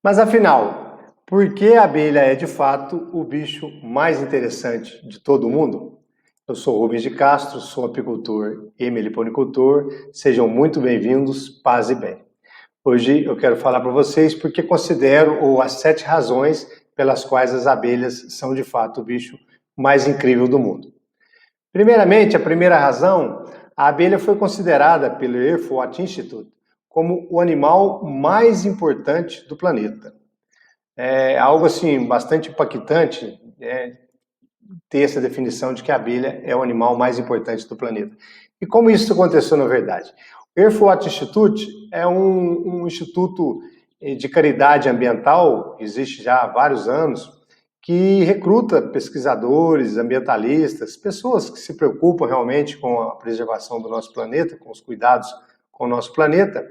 Mas afinal, por que a abelha é de fato o bicho mais interessante de todo o mundo? Eu sou Rubens de Castro, sou apicultor e meliponicultor. Sejam muito bem-vindos, paz e bem. Hoje eu quero falar para vocês porque considero as 7 razões pelas quais as abelhas são de fato o bicho mais incrível do mundo. Primeiramente, a primeira razão, a abelha foi considerada pelo Earthwatch Institute como o animal mais importante do planeta. É algo assim bastante impactante, ter essa definição de que a abelha é o animal mais importante do planeta. E como isso aconteceu na verdade? O Earthwatch Institute é um instituto de caridade ambiental, existe já há vários anos, que recruta pesquisadores, ambientalistas, pessoas que se preocupam realmente com a preservação do nosso planeta, com os cuidados com o nosso planeta,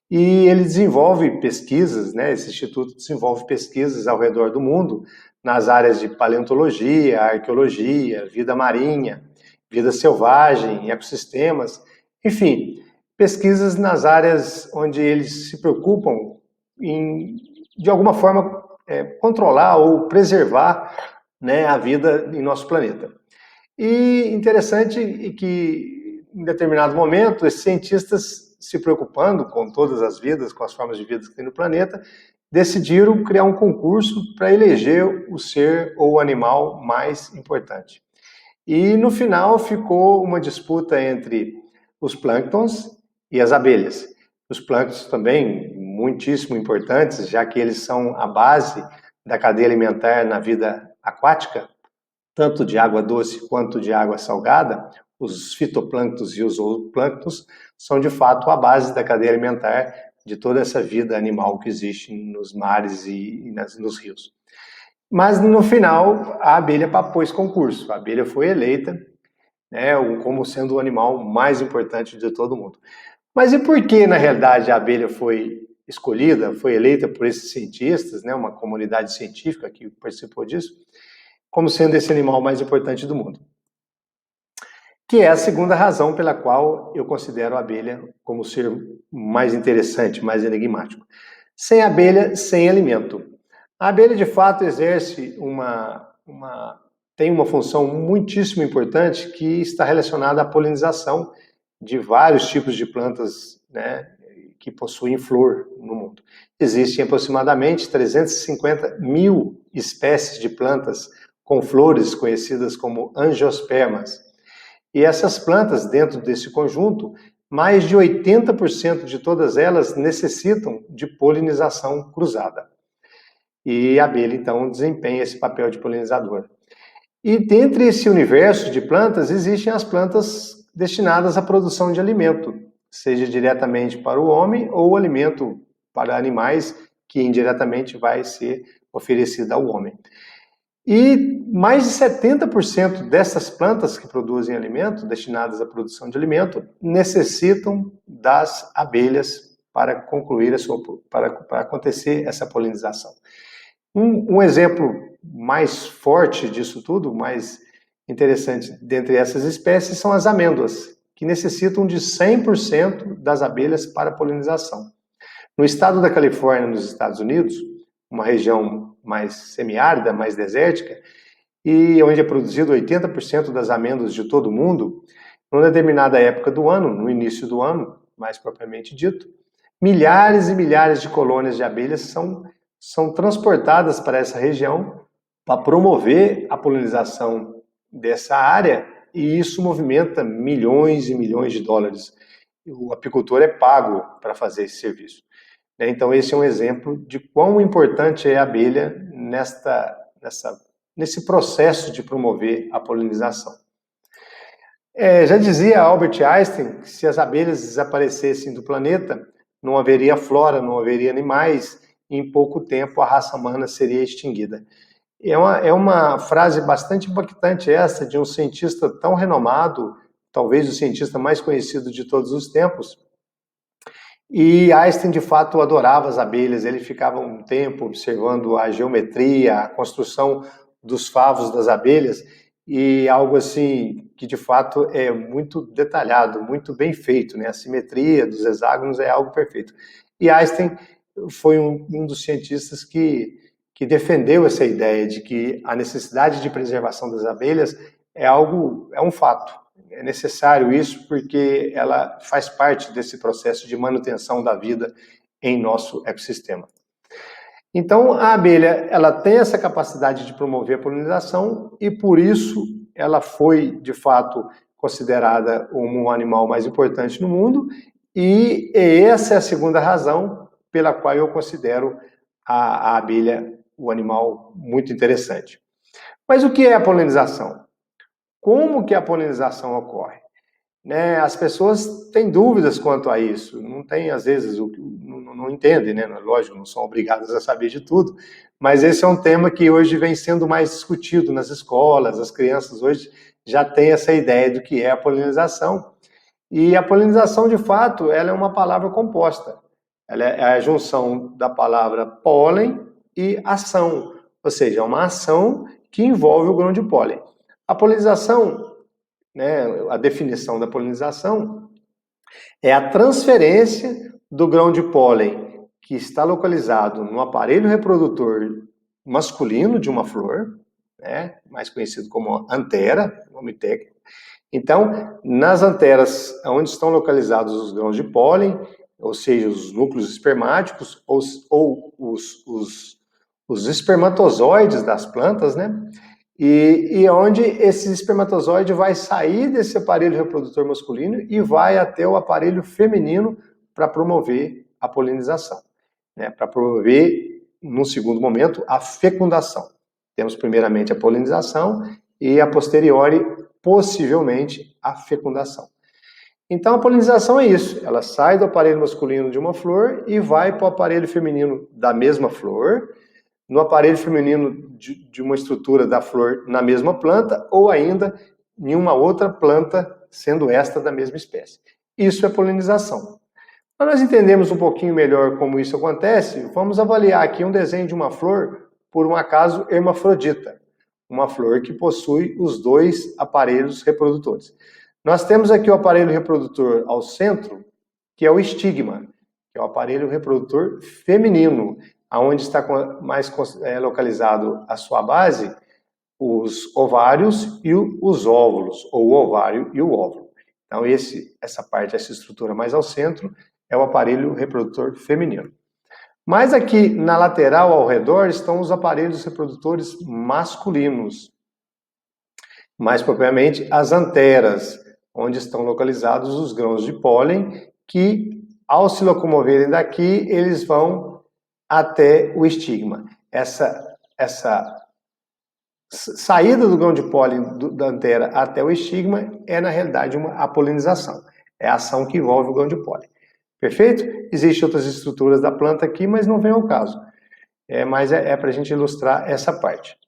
e ele desenvolve pesquisas, esse instituto desenvolve pesquisas ao redor do mundo, nas áreas de paleontologia, arqueologia, vida marinha, vida selvagem, ecossistemas, enfim, pesquisas nas áreas onde eles se preocupam em, de alguma forma, controlar ou preservar, a vida em nosso planeta. E interessante que, em determinado momento, esses cientistas, se preocupando com todas as vidas, com as formas de vida que tem no planeta, decidiram criar um concurso para eleger o ser ou o animal mais importante. E no final ficou uma disputa entre os plânctons e as abelhas. Os plânctons também muitíssimo importantes, já que eles são a base da cadeia alimentar na vida aquática, tanto de água doce quanto de água salgada. Os fitoplânctons e os zooplânctons são de fato a base da cadeia alimentar de toda essa vida animal que existe nos mares e nos rios. Mas no final a abelha papou esse concurso, a abelha foi eleita, como sendo o animal mais importante de todo mundo. Mas e por que na realidade a abelha foi escolhida, foi eleita por esses cientistas, uma comunidade científica que participou disso, como sendo esse animal mais importante do mundo? Que é a segunda razão pela qual eu considero a abelha como o ser mais interessante, mais enigmático. Sem abelha, sem alimento. A abelha, de fato, exerce tem uma função muitíssimo importante que está relacionada à polinização de vários tipos de plantas, que possuem flor no mundo. Existem aproximadamente 350 mil espécies de plantas com flores conhecidas como angiospermas. E essas plantas, dentro desse conjunto, mais de 80% de todas elas necessitam de polinização cruzada. E a abelha, então, desempenha esse papel de polinizador. E dentre esse universo de plantas, existem as plantas destinadas à produção de alimento, seja diretamente para o homem ou alimento para animais que indiretamente vai ser oferecido ao homem. E mais de 70% dessas plantas que produzem alimento, destinadas à produção de alimento, necessitam das abelhas para concluir para acontecer essa polinização. Um exemplo mais forte disso tudo, mais interessante dentre essas espécies, são as amêndoas, que necessitam de 100% das abelhas para polinização. No estado da Califórnia, nos Estados Unidos, uma região mais semiárida, mais desértica, e onde é produzido 80% das amêndoas de todo o mundo, numa determinada época do ano, no início do ano, mais propriamente dito, milhares e milhares de colônias de abelhas são transportadas para essa região para promover a polinização dessa área, e isso movimenta milhões e milhões de dólares. O apicultor é pago para fazer esse serviço. Então, esse é um exemplo de quão importante é a abelha nesse processo de promover a polinização. Já dizia Albert Einstein que se as abelhas desaparecessem do planeta, não haveria flora, não haveria animais, e em pouco tempo a raça humana seria extinguida. É uma frase bastante impactante essa, de um cientista tão renomado, talvez o cientista mais conhecido de todos os tempos. E Einstein, de fato, adorava as abelhas, ele ficava um tempo observando a geometria, a construção dos favos das abelhas, e algo assim que, de fato, é muito detalhado, muito bem feito, A simetria dos hexágonos é algo perfeito. E Einstein foi um dos cientistas que defendeu essa ideia de que a necessidade de preservação das abelhas é um fato. É necessário isso porque ela faz parte desse processo de manutenção da vida em nosso ecossistema. Então, a abelha, ela tem essa capacidade de promover a polinização e, por isso, ela foi, de fato, considerada um animal mais importante no mundo, e essa é a segunda razão pela qual eu considero a abelha um animal muito interessante. Mas o que é a polinização? Como que a polinização ocorre? Né, as pessoas têm dúvidas quanto a isso, não tem, às vezes, não entendem, né? Lógico, não são obrigadas a saber de tudo, mas esse é um tema que hoje vem sendo mais discutido nas escolas, as crianças hoje já têm essa ideia do que é a polinização, e a polinização, de fato, ela é uma palavra composta, ela é a junção da palavra pólen e ação, ou seja, é uma ação que envolve o grão de pólen. A polinização, né, a definição da polinização é a transferência do grão de pólen que está localizado no aparelho reprodutor masculino de uma flor, né, mais conhecido como antera, nome técnico. Então, nas anteras, onde estão localizados os grãos de pólen, ou seja, os núcleos espermáticos ou os espermatozoides das plantas, né? E onde esse espermatozoide vai sair desse aparelho reprodutor masculino e vai até o aparelho feminino para promover a polinização, né? Para promover, num segundo momento, a fecundação. Temos primeiramente a polinização e, a posteriori, possivelmente, a fecundação. Então, a polinização é isso, ela sai do aparelho masculino de uma flor e vai para o aparelho feminino da mesma flor, no aparelho feminino de uma estrutura da flor na mesma planta, ou ainda em uma outra planta, sendo esta da mesma espécie. Isso é polinização. Para nós entendermos um pouquinho melhor como isso acontece, vamos avaliar aqui um desenho de uma flor, por um acaso hermafrodita, uma flor que possui os dois aparelhos reprodutores. Nós temos aqui o aparelho reprodutor ao centro, que é o estigma, que é o aparelho reprodutor feminino, aonde está mais localizado a sua base, os ovários e os óvulos, ou o ovário e o óvulo. Então, essa parte, essa estrutura mais ao centro, é o aparelho reprodutor feminino. Mas aqui na lateral, ao redor, estão os aparelhos reprodutores masculinos. Mais propriamente, as anteras, onde estão localizados os grãos de pólen, que, ao se locomoverem daqui, eles vão até o estigma. Essa saída do grão de pólen da antera até o estigma é, na realidade, a polinização. É a ação que envolve o grão de pólen. Perfeito? Existem outras estruturas da planta aqui, mas não vem ao caso. Mas é para a gente ilustrar essa parte.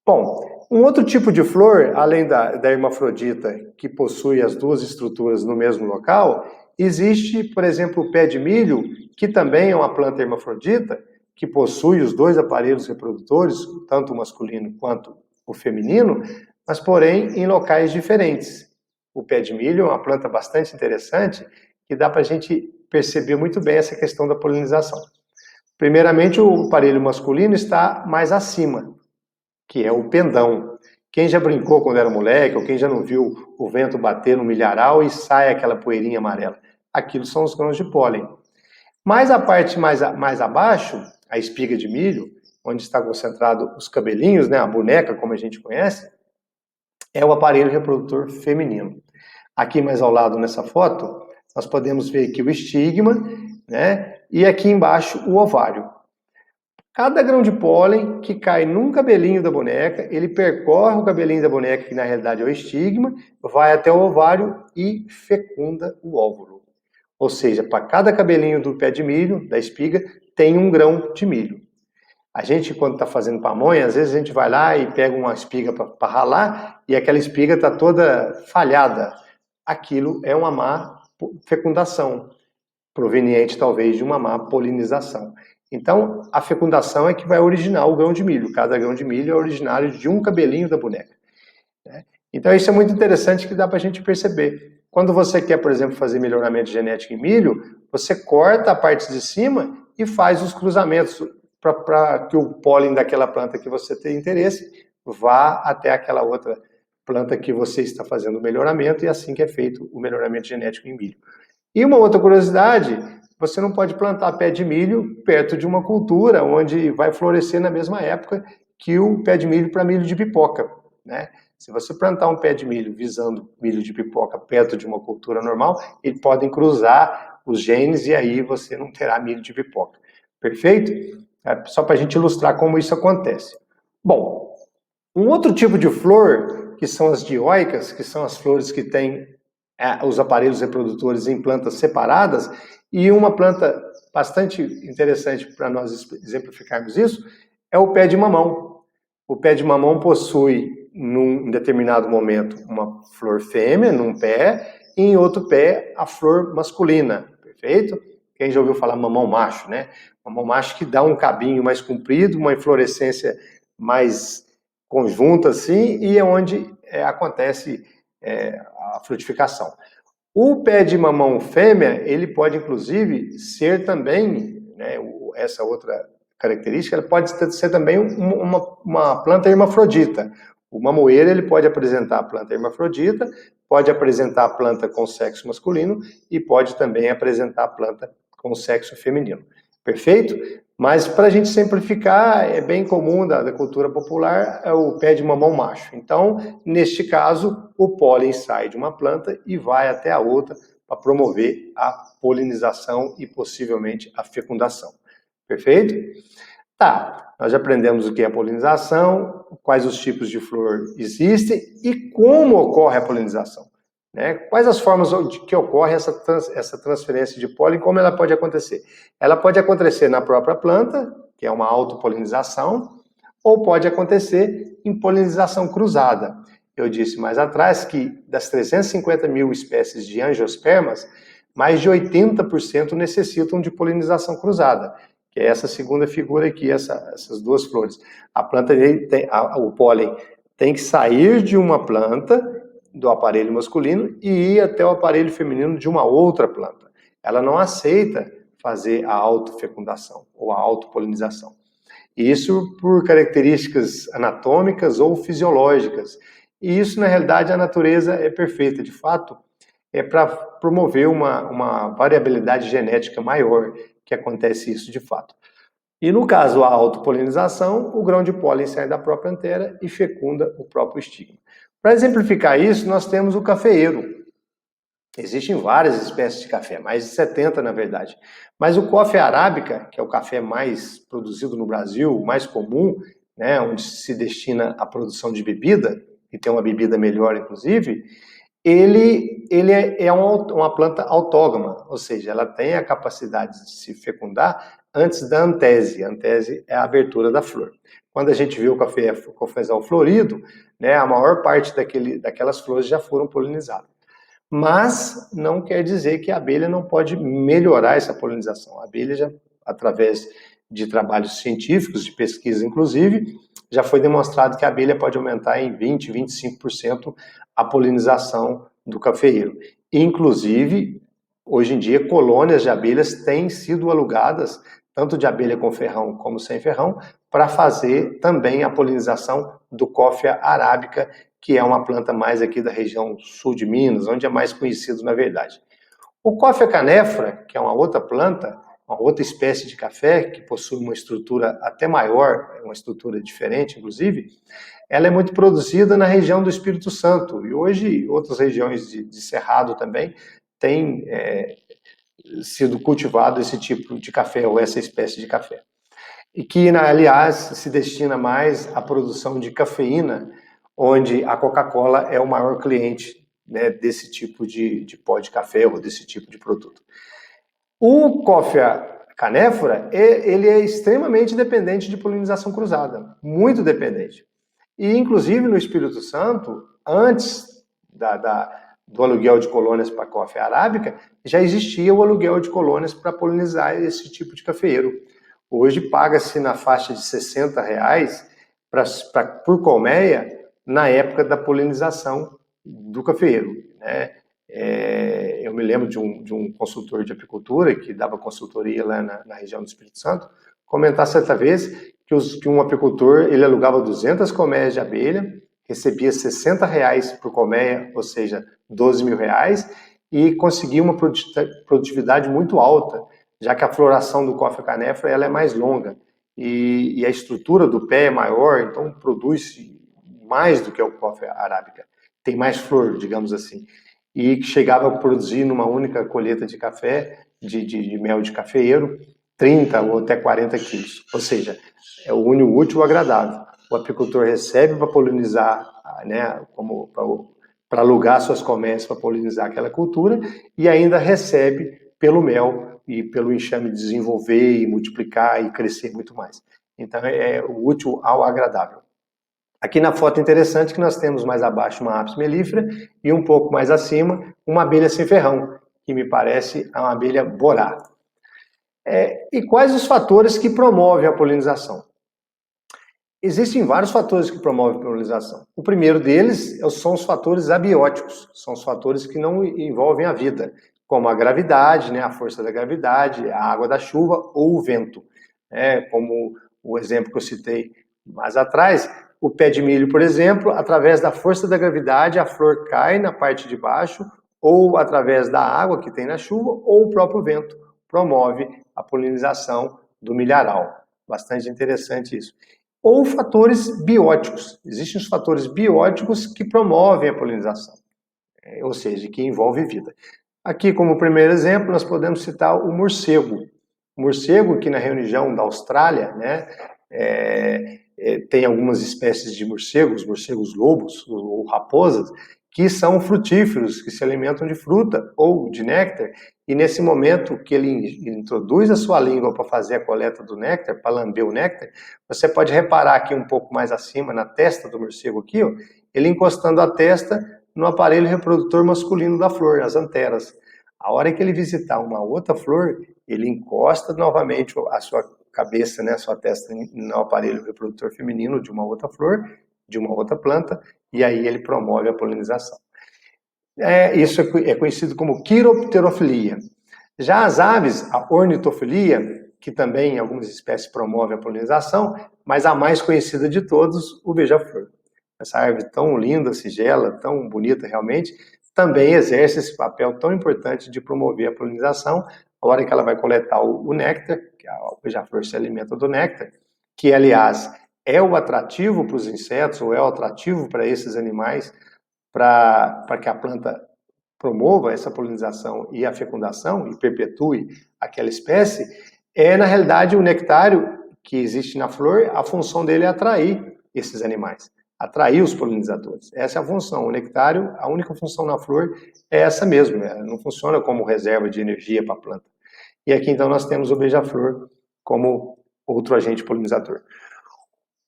Bom, um outro tipo de flor, além da hermafrodita, que possui as duas estruturas no mesmo local, existe, por exemplo, o pé de milho, que também é uma planta hermafrodita, que possui os dois aparelhos reprodutores, tanto o masculino quanto o feminino, mas porém em locais diferentes. O pé de milho é uma planta bastante interessante, que dá para a gente perceber muito bem essa questão da polinização. Primeiramente, o aparelho masculino está mais acima, que é o pendão. Quem já brincou quando era moleque, ou quem já não viu o vento bater no milharal e sai aquela poeirinha amarela? Aquilo são os grãos de pólen. Mas a parte mais abaixo, a espiga de milho, onde está concentrado os cabelinhos, né, a boneca, como a gente conhece, é o aparelho reprodutor feminino. Aqui mais ao lado nessa foto, nós podemos ver aqui o estigma, né, e aqui embaixo o ovário. Cada grão de pólen que cai num cabelinho da boneca, ele percorre o cabelinho da boneca, que na realidade é o estigma, vai até o ovário e fecunda o óvulo. Ou seja, para cada cabelinho do pé de milho, da espiga, tem um grão de milho. A gente, quando está fazendo pamonha, às vezes a gente vai lá e pega uma espiga para ralar e aquela espiga está toda falhada. Aquilo é uma má fecundação, proveniente talvez de uma má polinização. Então, a fecundação é que vai originar o grão de milho. Cada grão de milho é originário de um cabelinho da boneca. Então, isso é muito interessante que dá para a gente perceber. Quando você quer, por exemplo, fazer melhoramento genético em milho, você corta a parte de cima e faz os cruzamentos para que o pólen daquela planta que você tem interesse vá até aquela outra planta que você está fazendo o melhoramento, e assim que é feito o melhoramento genético em milho. E uma outra curiosidade, você não pode plantar pé de milho perto de uma cultura onde vai florescer na mesma época que o pé de milho para milho de pipoca, né? Se você plantar um pé de milho visando milho de pipoca perto de uma cultura normal, eles podem cruzar os genes e aí você não terá milho de pipoca. Perfeito? É só para a gente ilustrar como isso acontece. Bom, um outro tipo de flor, que são as dioicas, que são as flores que têm os aparelhos reprodutores em plantas separadas, e uma planta bastante interessante para nós exemplificarmos isso é o pé de mamão. O pé de mamão possui, num determinado momento, uma flor fêmea num pé, e em outro pé a flor masculina, perfeito? Quem já ouviu falar mamão macho, né? Mamão macho que dá um cabinho mais comprido, uma inflorescência mais conjunta assim, e é onde acontece a frutificação. O pé de mamão fêmea, ele pode inclusive ser também, né, essa outra característica, ela pode ser também uma planta hermafrodita. O mamoeiro, ele pode apresentar a planta hermafrodita, pode apresentar a planta com sexo masculino e pode também apresentar a planta com sexo feminino. Perfeito? Mas para a gente simplificar, é bem comum da cultura popular é o pé de mamão macho. Então, neste caso, o pólen sai de uma planta e vai até a outra para promover a polinização e possivelmente a fecundação. Perfeito? Tá, nós já aprendemos o que é a polinização, quais os tipos de flor existem e como ocorre a polinização. Né? Quais as formas que ocorre essa transferência de pólen, como ela pode acontecer? Ela pode acontecer na própria planta, que é uma autopolinização, ou pode acontecer em polinização cruzada. Eu disse mais atrás que das 350 mil espécies de angiospermas, mais de 80% necessitam de polinização cruzada, que é essa segunda figura aqui, essas duas flores. A planta, o pólen tem que sair de uma planta, do aparelho masculino, e ir até o aparelho feminino de uma outra planta. Ela não aceita fazer a autofecundação ou a autopolinização. Isso por características anatômicas ou fisiológicas. E isso, na realidade, a natureza é perfeita. De fato, é para promover uma variabilidade genética maior que acontece isso de fato. E no caso, a autopolinização, o grão de pólen sai da própria antera e fecunda o próprio estigma. Para exemplificar isso, nós temos o cafeeiro. Existem várias espécies de café, mais de 70 na verdade. Mas o coffea arábica, que é o café mais produzido no Brasil, o mais comum, né, onde se destina à produção de bebida, e tem uma bebida melhor inclusive, ele é uma planta autógama, ou seja, ela tem a capacidade de se fecundar antes da antese. A antese é a abertura da flor. Quando a gente vê o cafezal florido, né, a maior parte daquelas flores já foram polinizadas. Mas não quer dizer que a abelha não pode melhorar essa polinização. A abelha, já, através de trabalhos científicos, de pesquisa inclusive, já foi demonstrado que a abelha pode aumentar em 20%, 25% a polinização do cafeeiro. Inclusive, hoje em dia, colônias de abelhas têm sido alugadas, tanto de abelha com ferrão como sem ferrão, para fazer também a polinização do coffea arábica, que é uma planta mais aqui da região sul de Minas, onde é mais conhecido na verdade. O coffea canephora, que é uma outra planta, uma outra espécie de café, que possui uma estrutura até maior, uma estrutura diferente, inclusive, ela é muito produzida na região do Espírito Santo, e hoje outras regiões de Cerrado também têm sido cultivado esse tipo de café, ou essa espécie de café. E que, aliás, se destina mais à produção de cafeína, onde a Coca-Cola é o maior cliente, né, desse tipo de pó de café ou desse tipo de produto. O coffea canephora, ele é extremamente dependente de polinização cruzada, muito dependente. E, inclusive, no Espírito Santo, antes do aluguel de colônias para coffea arábica, já existia o aluguel de colônias para polinizar esse tipo de cafeeiro. Hoje paga-se na faixa de R$60 por colmeia na época da polinização do cafeeiro. Né? Eu me lembro de um consultor de apicultura que dava consultoria lá na região do Espírito Santo, comentar certa vez que um apicultor, ele alugava 200 colmeias de abelha, recebia R$60 por colmeia, ou seja, R$12.000, e conseguia uma produtividade muito alta, já que a floração do coffea canephora ela é mais longa e a estrutura do pé é maior, então produz mais do que o coffea arábica, tem mais flor, digamos assim, e chegava a produzir numa única colheita de café, de mel de cafeeiro, 30 ou até 40 quilos, ou seja, é o único útil agradável. O apicultor recebe para polinizar, né, para alugar suas colmeias para polinizar aquela cultura, e ainda recebe pelo mel e pelo enxame desenvolver e multiplicar e crescer muito mais. Então é o útil ao agradável. Aqui na foto interessante que nós temos mais abaixo uma apis mellifera e um pouco mais acima uma abelha sem ferrão, que me parece uma abelha borá. E quais os fatores que promovem a polinização? Existem vários fatores que promovem a polinização. O primeiro deles são os fatores abióticos, são os fatores que não envolvem a vida, como a gravidade, né, a força da gravidade, a água da chuva ou o vento. Como o exemplo que eu citei mais atrás, o pé de milho, por exemplo, através da força da gravidade, a flor cai na parte de baixo, ou através da água que tem na chuva, ou o próprio vento promove a polinização do milharal. Bastante interessante isso. Ou fatores bióticos. Existem os fatores bióticos que promovem a polinização, ou seja, que envolvem vida. Aqui, como primeiro exemplo, nós podemos citar o morcego. O morcego, que na região da Austrália, né, tem algumas espécies de morcegos, morcegos lobos ou raposas, que são frutíferos, que se alimentam de fruta ou de néctar, e nesse momento que ele introduz a sua língua para fazer a coleta do néctar, para lamber o néctar, você pode reparar aqui um pouco mais acima, na testa do morcego aqui, ó, ele encostando a testa no aparelho reprodutor masculino da flor, as anteras. A hora que ele visitar uma outra flor, ele encosta novamente a sua cabeça, né, a sua testa no aparelho reprodutor feminino de uma outra flor, de uma outra planta, e aí ele promove a polinização. Isso é conhecido como quiropterofilia. Já as aves, a ornitofilia, que também em algumas espécies promove a polinização, mas a mais conhecida de todos, o beija-flor. Essa árvore tão linda, sigela, tão bonita realmente, também exerce esse papel tão importante de promover a polinização, a hora que ela vai coletar o néctar, que o beija-flor se alimenta do néctar, que aliás é o atrativo para os insetos, ou é o atrativo para esses animais, para que a planta promova essa polinização e a fecundação e perpetue aquela espécie, na realidade o nectário que existe na flor, a função dele é atrair esses animais, atrair os polinizadores. Essa é a função. O nectário, a única função na flor é essa mesmo, não funciona como reserva de energia para a planta. E aqui então nós temos o beija-flor como outro agente polinizador.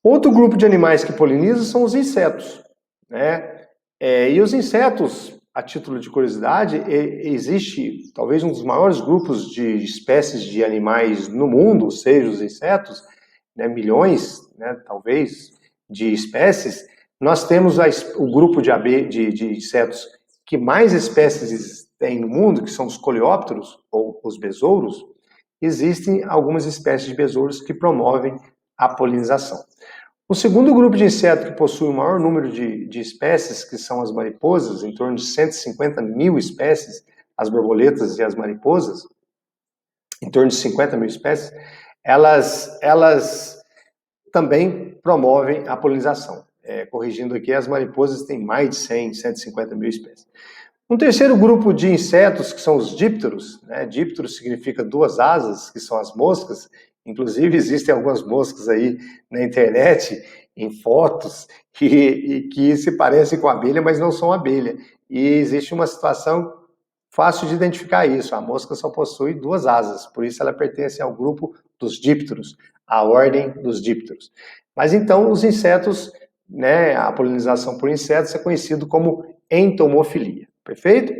Outro grupo de animais que polinizam são os insetos, né? E os insetos, a título de curiosidade, existe talvez um dos maiores grupos de espécies de animais no mundo, seja os insetos, né, milhões, né, talvez, de espécies. Nós temos o grupo de insetos que mais espécies tem no mundo, que são os coleópteros ou os besouros. Existem algumas espécies de besouros que promovem a polinização. O segundo grupo de insetos que possui o maior número de espécies, que são as mariposas, em torno de 150 mil espécies, as borboletas e as mariposas, em torno de 50 mil espécies, elas também promovem a polinização. Corrigindo aqui, as mariposas têm mais de 100, 150 mil espécies. Um terceiro grupo de insetos, que são os dípteros, né? Díptero significa duas asas, que são as moscas. Inclusive, existem algumas moscas aí na internet, em fotos, que se parecem com abelha, mas não são abelha. E existe uma situação fácil de identificar isso. A mosca só possui duas asas, por isso ela pertence ao grupo dos dípteros, à ordem dos dípteros. Mas então, os insetos, né, a polinização por insetos é conhecido como entomofilia, perfeito?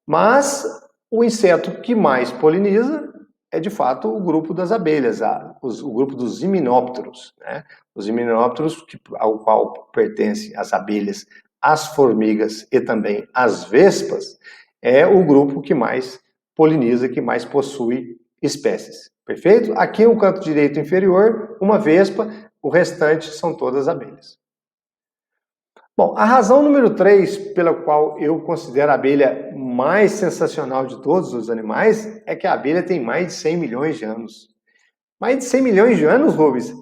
Mas o inseto que mais poliniza é, de fato, o grupo das abelhas, o grupo dos himenópteros, né? Os himenópteros, ao qual pertencem as abelhas, as formigas e também as vespas, é o grupo que mais poliniza, que mais possui espécies. Perfeito? Aqui no canto direito inferior, uma vespa, o restante são todas abelhas. Bom, a razão número 3 pela qual eu considero a abelha mais sensacional de todos os animais é que a abelha tem mais de 100 milhões de anos. Mais de 100 milhões de anos, Rubens?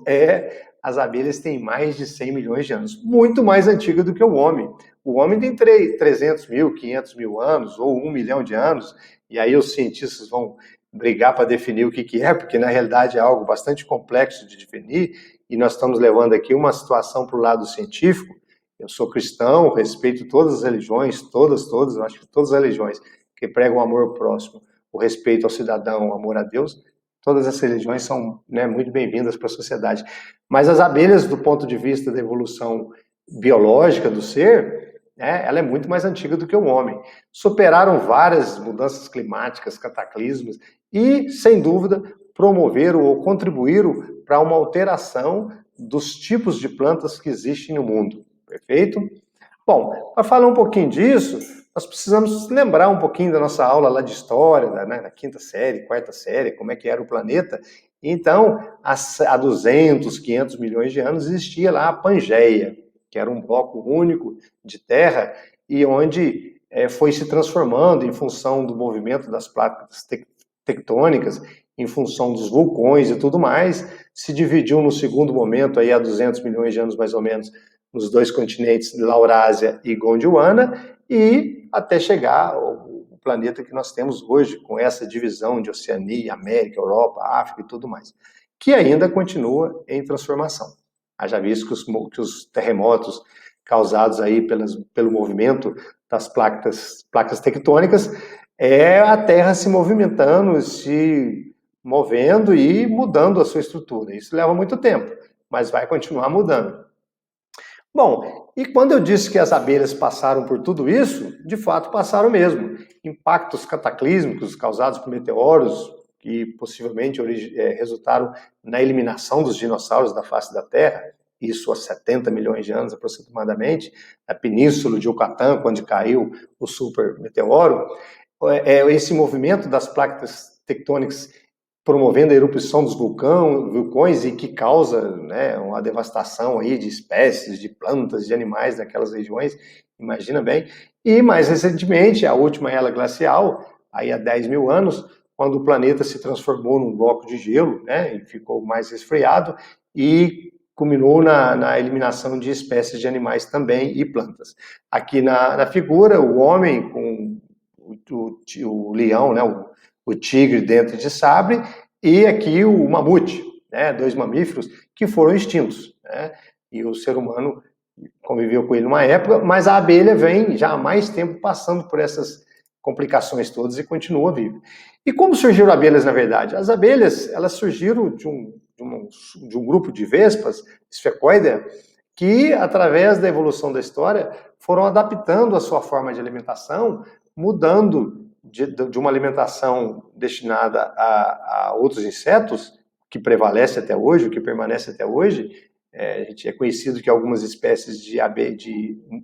As abelhas têm mais de 100 milhões de anos, muito mais antiga do que o homem. O homem tem 300 mil, 500 mil anos, ou 1 milhão de anos, e aí os cientistas vão brigar para definir o que é, porque na realidade é algo bastante complexo de definir, e nós estamos levando aqui uma situação para o lado científico. Eu sou cristão, respeito todas as religiões, todas, eu acho que todas as religiões que pregam o amor ao próximo, o respeito ao cidadão, o amor a Deus, todas as religiões são, né, muito bem-vindas para a sociedade. Mas as abelhas, do ponto de vista da evolução biológica do ser, ela é muito mais antiga do que o homem. Superaram várias mudanças climáticas, cataclismos, e, sem dúvida, promoveram ou contribuíram para uma alteração dos tipos de plantas que existem no mundo. Perfeito? Bom, para falar um pouquinho disso, nós precisamos lembrar um pouquinho da nossa aula lá de história, na quinta série, quarta série, como é que era o planeta. Então, há 200, 500 milhões de anos existia lá a Pangeia, que era um bloco único de terra e onde foi se transformando em função do movimento das placas tectônicas, em função dos vulcões e tudo mais, se dividiu no segundo momento, aí há 200 milhões de anos mais ou menos, nos dois continentes, Laurásia e Gondwana, e até chegar ao planeta que nós temos hoje, com essa divisão de Oceania, América, Europa, África e tudo mais, que ainda continua em transformação. Haja visto que os terremotos causados aí pelo movimento das placas tectônicas é a Terra se movimentando, se movendo e mudando a sua estrutura. Isso leva muito tempo, mas vai continuar mudando. Bom, e quando eu disse que as abelhas passaram por tudo isso, de fato passaram mesmo. Impactos cataclísmicos causados por meteoros, que possivelmente resultaram na eliminação dos dinossauros da face da Terra, isso há 70 milhões de anos aproximadamente, na península de Yucatán, quando caiu o super meteoro. Esse movimento das placas tectônicas promovendo a erupção dos vulcões e que causa, né, uma devastação aí de espécies, de plantas, de animais naquelas regiões, imagina bem. E mais recentemente, a última era glacial, aí há 10 mil anos, quando o planeta se transformou num bloco de gelo, né, e ficou mais resfriado, e culminou na eliminação de espécies de animais também e plantas. Aqui na figura, o homem com o leão, né, o tigre dentro de sabre, e aqui o mamute, né, dois mamíferos que foram extintos, né, e o ser humano conviveu com ele numa época, mas a abelha vem já há mais tempo passando por essas complicações todas e continua viva. E como surgiram abelhas, na verdade? As abelhas, elas surgiram de um grupo de vespas, Sphecoidea, que, através da evolução da história, foram adaptando a sua forma de alimentação, mudando de uma alimentação destinada a outros insetos, que prevalece até hoje, o que permanece até hoje. A gente é conhecido que algumas espécies de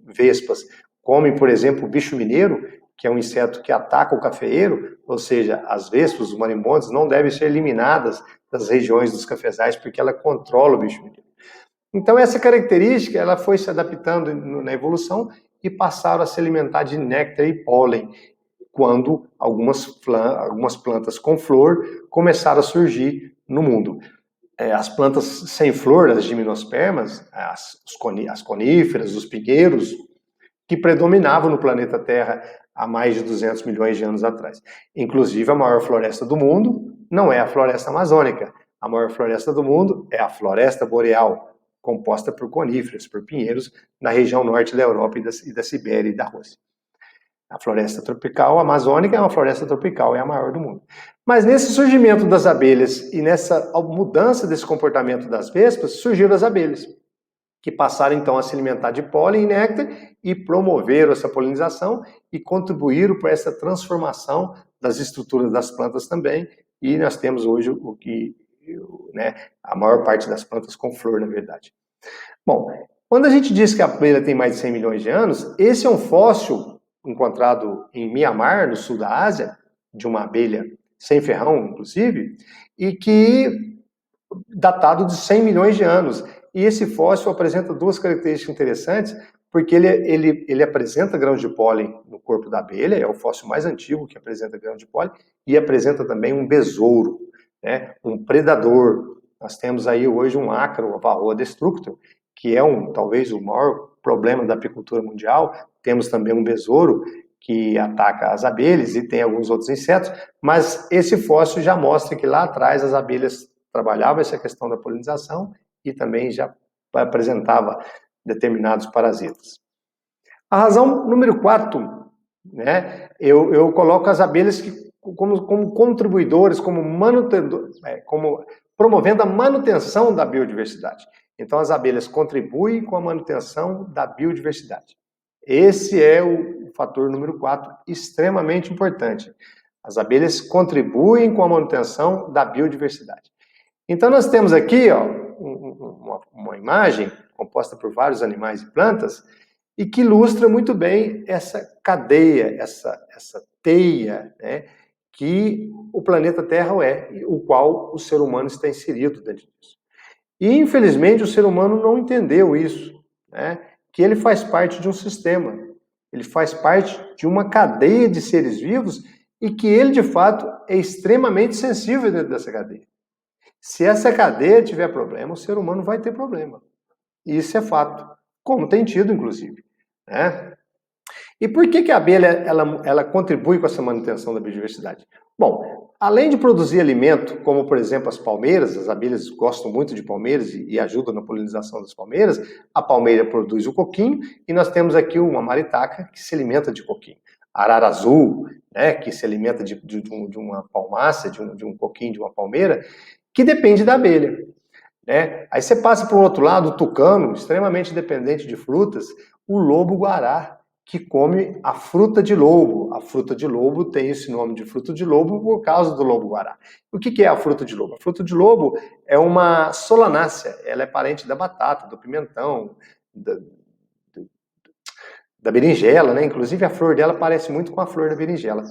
vespas comem, por exemplo, o bicho mineiro, que é um inseto que ataca o cafeeiro, ou seja, as vespas, os marimbondos, não devem ser eliminadas das regiões dos cafezais, porque ela controla o bicho mineiro. Então, essa característica ela foi se adaptando na evolução e passaram a se alimentar de néctar e pólen, quando algumas plantas com flor começaram a surgir no mundo. As plantas sem flor, as gimnospermas, as coníferas, os pinheiros, que predominavam no planeta Terra há mais de 200 milhões de anos atrás. Inclusive, a maior floresta do mundo não é a floresta amazônica. A maior floresta do mundo é a floresta boreal, composta por coníferas, por pinheiros, na região norte da Europa e da Sibéria e da Rússia. A floresta tropical amazônica é uma floresta tropical, é a maior do mundo. Mas nesse surgimento das abelhas e nessa mudança desse comportamento das vespas, surgiram as abelhas, que passaram então a se alimentar de pólen e néctar e promoveram essa polinização e contribuíram para essa transformação das estruturas das plantas também. E nós temos hoje a maior parte das plantas com flor, na verdade. Bom, quando a gente diz que a abelha tem mais de 100 milhões de anos, esse é um fóssil encontrado em Mianmar, no sul da Ásia, de uma abelha sem ferrão, inclusive, e que datado de 100 milhões de anos. E esse fóssil apresenta duas características interessantes, porque ele apresenta grãos de pólen no corpo da abelha, é o fóssil mais antigo que apresenta grãos de pólen, e apresenta também um besouro, né, um predador. Nós temos aí hoje um ácaro, a Varroa destructor, que é talvez o maior problema da apicultura mundial. Temos também um besouro que ataca as abelhas e tem alguns outros insetos, mas esse fóssil já mostra que lá atrás as abelhas trabalhavam essa questão da polinização e também já apresentava determinados parasitas. A razão número 4, né, eu coloco as abelhas como contribuidores, como promovendo a manutenção da biodiversidade. Então, as abelhas contribuem com a manutenção da biodiversidade. Esse é o fator número 4, extremamente importante. As abelhas contribuem com a manutenção da biodiversidade. Então, nós temos aqui uma imagem composta por vários animais e plantas e que ilustra muito bem essa cadeia, essa teia, né, que o planeta Terra é, o qual o ser humano está inserido dentro disso. E, infelizmente, o ser humano não entendeu isso, né, que ele faz parte de um sistema, ele faz parte de uma cadeia de seres vivos e que ele, de fato, é extremamente sensível dentro dessa cadeia. Se essa cadeia tiver problema, o ser humano vai ter problema. Isso é fato, como tem tido, inclusive, né? E por que a abelha ela contribui com essa manutenção da biodiversidade? Bom, além de produzir alimento, como por exemplo as palmeiras, as abelhas gostam muito de palmeiras e ajudam na polinização das palmeiras, a palmeira produz o coquinho e nós temos aqui uma maritaca que se alimenta de coquinho. A arara azul, né, que se alimenta de uma palmácea, de um coquinho de uma palmeira, que depende da abelha. Né? Aí você passa para o outro lado, o tucano, extremamente dependente de frutas, o lobo-guará, que come a fruta de lobo. A fruta de lobo tem esse nome de fruta de lobo por causa do lobo-guará. O que é a fruta de lobo? A fruta de lobo é uma solanácea, ela é parente da batata, do pimentão, da berinjela, né? Inclusive a flor dela parece muito com a flor da berinjela.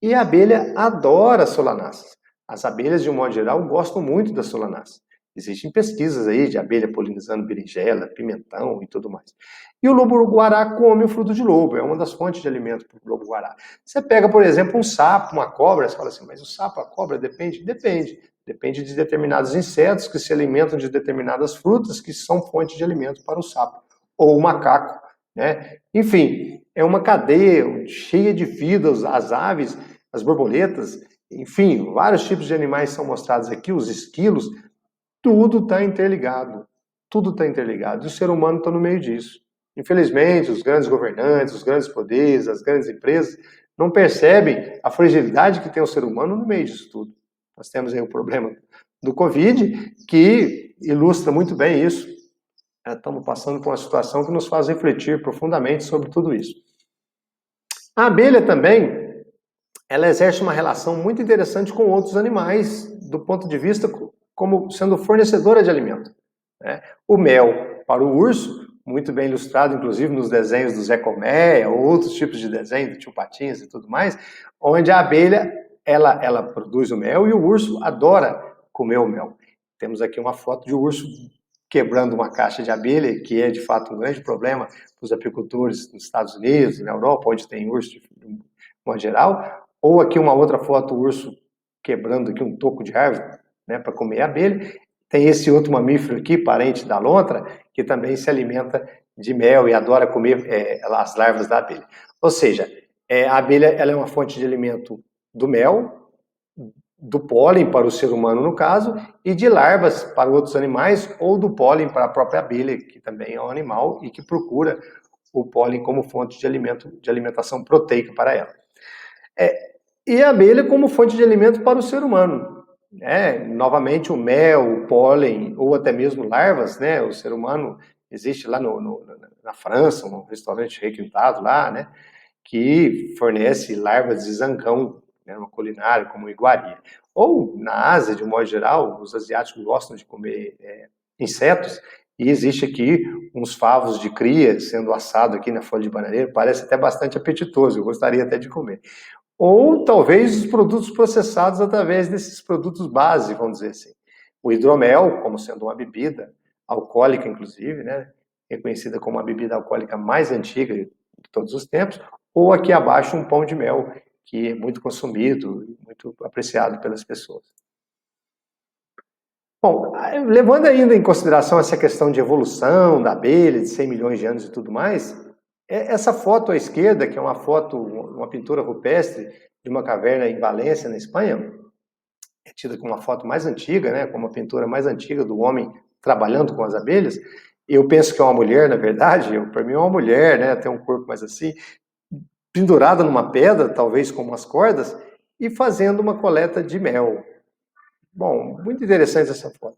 E a abelha adora solanáceas. As abelhas, de um modo geral, gostam muito das solanáceas. Existem pesquisas aí de abelha polinizando berinjela, pimentão e tudo mais. E o lobo-guará come o fruto de lobo, é uma das fontes de alimento para o lobo-guará. Você pega, por exemplo, um sapo, uma cobra, você fala assim, mas o sapo, a cobra, depende? Depende. Depende de determinados insetos que se alimentam de determinadas frutas que são fonte de alimento para o sapo. Ou o macaco, né? Enfim, é uma cadeia cheia de vida, as aves, as borboletas, enfim, vários tipos de animais são mostrados aqui, os esquilos, tudo está interligado. Tudo está interligado. E o ser humano está no meio disso. Infelizmente, os grandes governantes, os grandes poderes, as grandes empresas não percebem a fragilidade que tem o ser humano no meio disso tudo. Nós temos aí o problema do Covid, que ilustra muito bem isso. Estamos passando por uma situação que nos faz refletir profundamente sobre tudo isso. A abelha também, ela exerce uma relação muito interessante com outros animais, do ponto de vista como sendo fornecedora de alimento. Né? O mel para o urso, muito bem ilustrado, inclusive nos desenhos do Zé Colmeia, ou outros tipos de desenho, do Tio Patinhas e tudo mais, onde a abelha, ela produz o mel e o urso adora comer o mel. Temos aqui uma foto de um urso quebrando uma caixa de abelha, que é de fato um grande problema para os apicultores nos Estados Unidos e na Europa, onde tem urso de modo geral. Ou aqui uma outra foto, o urso quebrando aqui um toco de árvore, né, para comer a abelha. Tem esse outro mamífero aqui, parente da lontra, que também se alimenta de mel e adora comer as larvas da abelha. Ou seja, a abelha ela é uma fonte de alimento do mel, do pólen para o ser humano, no caso, e de larvas para outros animais, ou do pólen para a própria abelha, que também é um animal e que procura o pólen como fonte de alimentação proteica para ela. E a abelha como fonte de alimento para o ser humano. Novamente, o mel, o pólen, ou até mesmo larvas, né? O ser humano existe lá na França, um restaurante requintado lá, né? Que fornece larvas de zancão, né? Uma culinária como iguaria. Ou na Ásia, de um modo geral, os asiáticos gostam de comer insetos, e existe aqui vi uns favos de cria sendo assado aqui na folha de bananeira, parece até bastante apetitoso, eu gostaria até de comer. Ou talvez os produtos processados através desses produtos base, vamos dizer assim. O hidromel, como sendo uma bebida alcoólica, inclusive, né, reconhecida como a bebida alcoólica mais antiga de todos os tempos, ou aqui abaixo um pão de mel, que é muito consumido, muito apreciado pelas pessoas. Bom, levando ainda em consideração essa questão de evolução da abelha, de 100 milhões de anos e tudo mais, essa foto à esquerda, que é uma foto, uma pintura rupestre de uma caverna em Valência, na Espanha, é tida como uma foto mais antiga, né, como a pintura mais antiga do homem trabalhando com as abelhas. Eu penso que é uma mulher, na verdade, para mim é uma mulher, né, tem um corpo mais assim, pendurada numa pedra, talvez com umas cordas, e fazendo uma coleta de mel. Bom, muito interessante essa foto.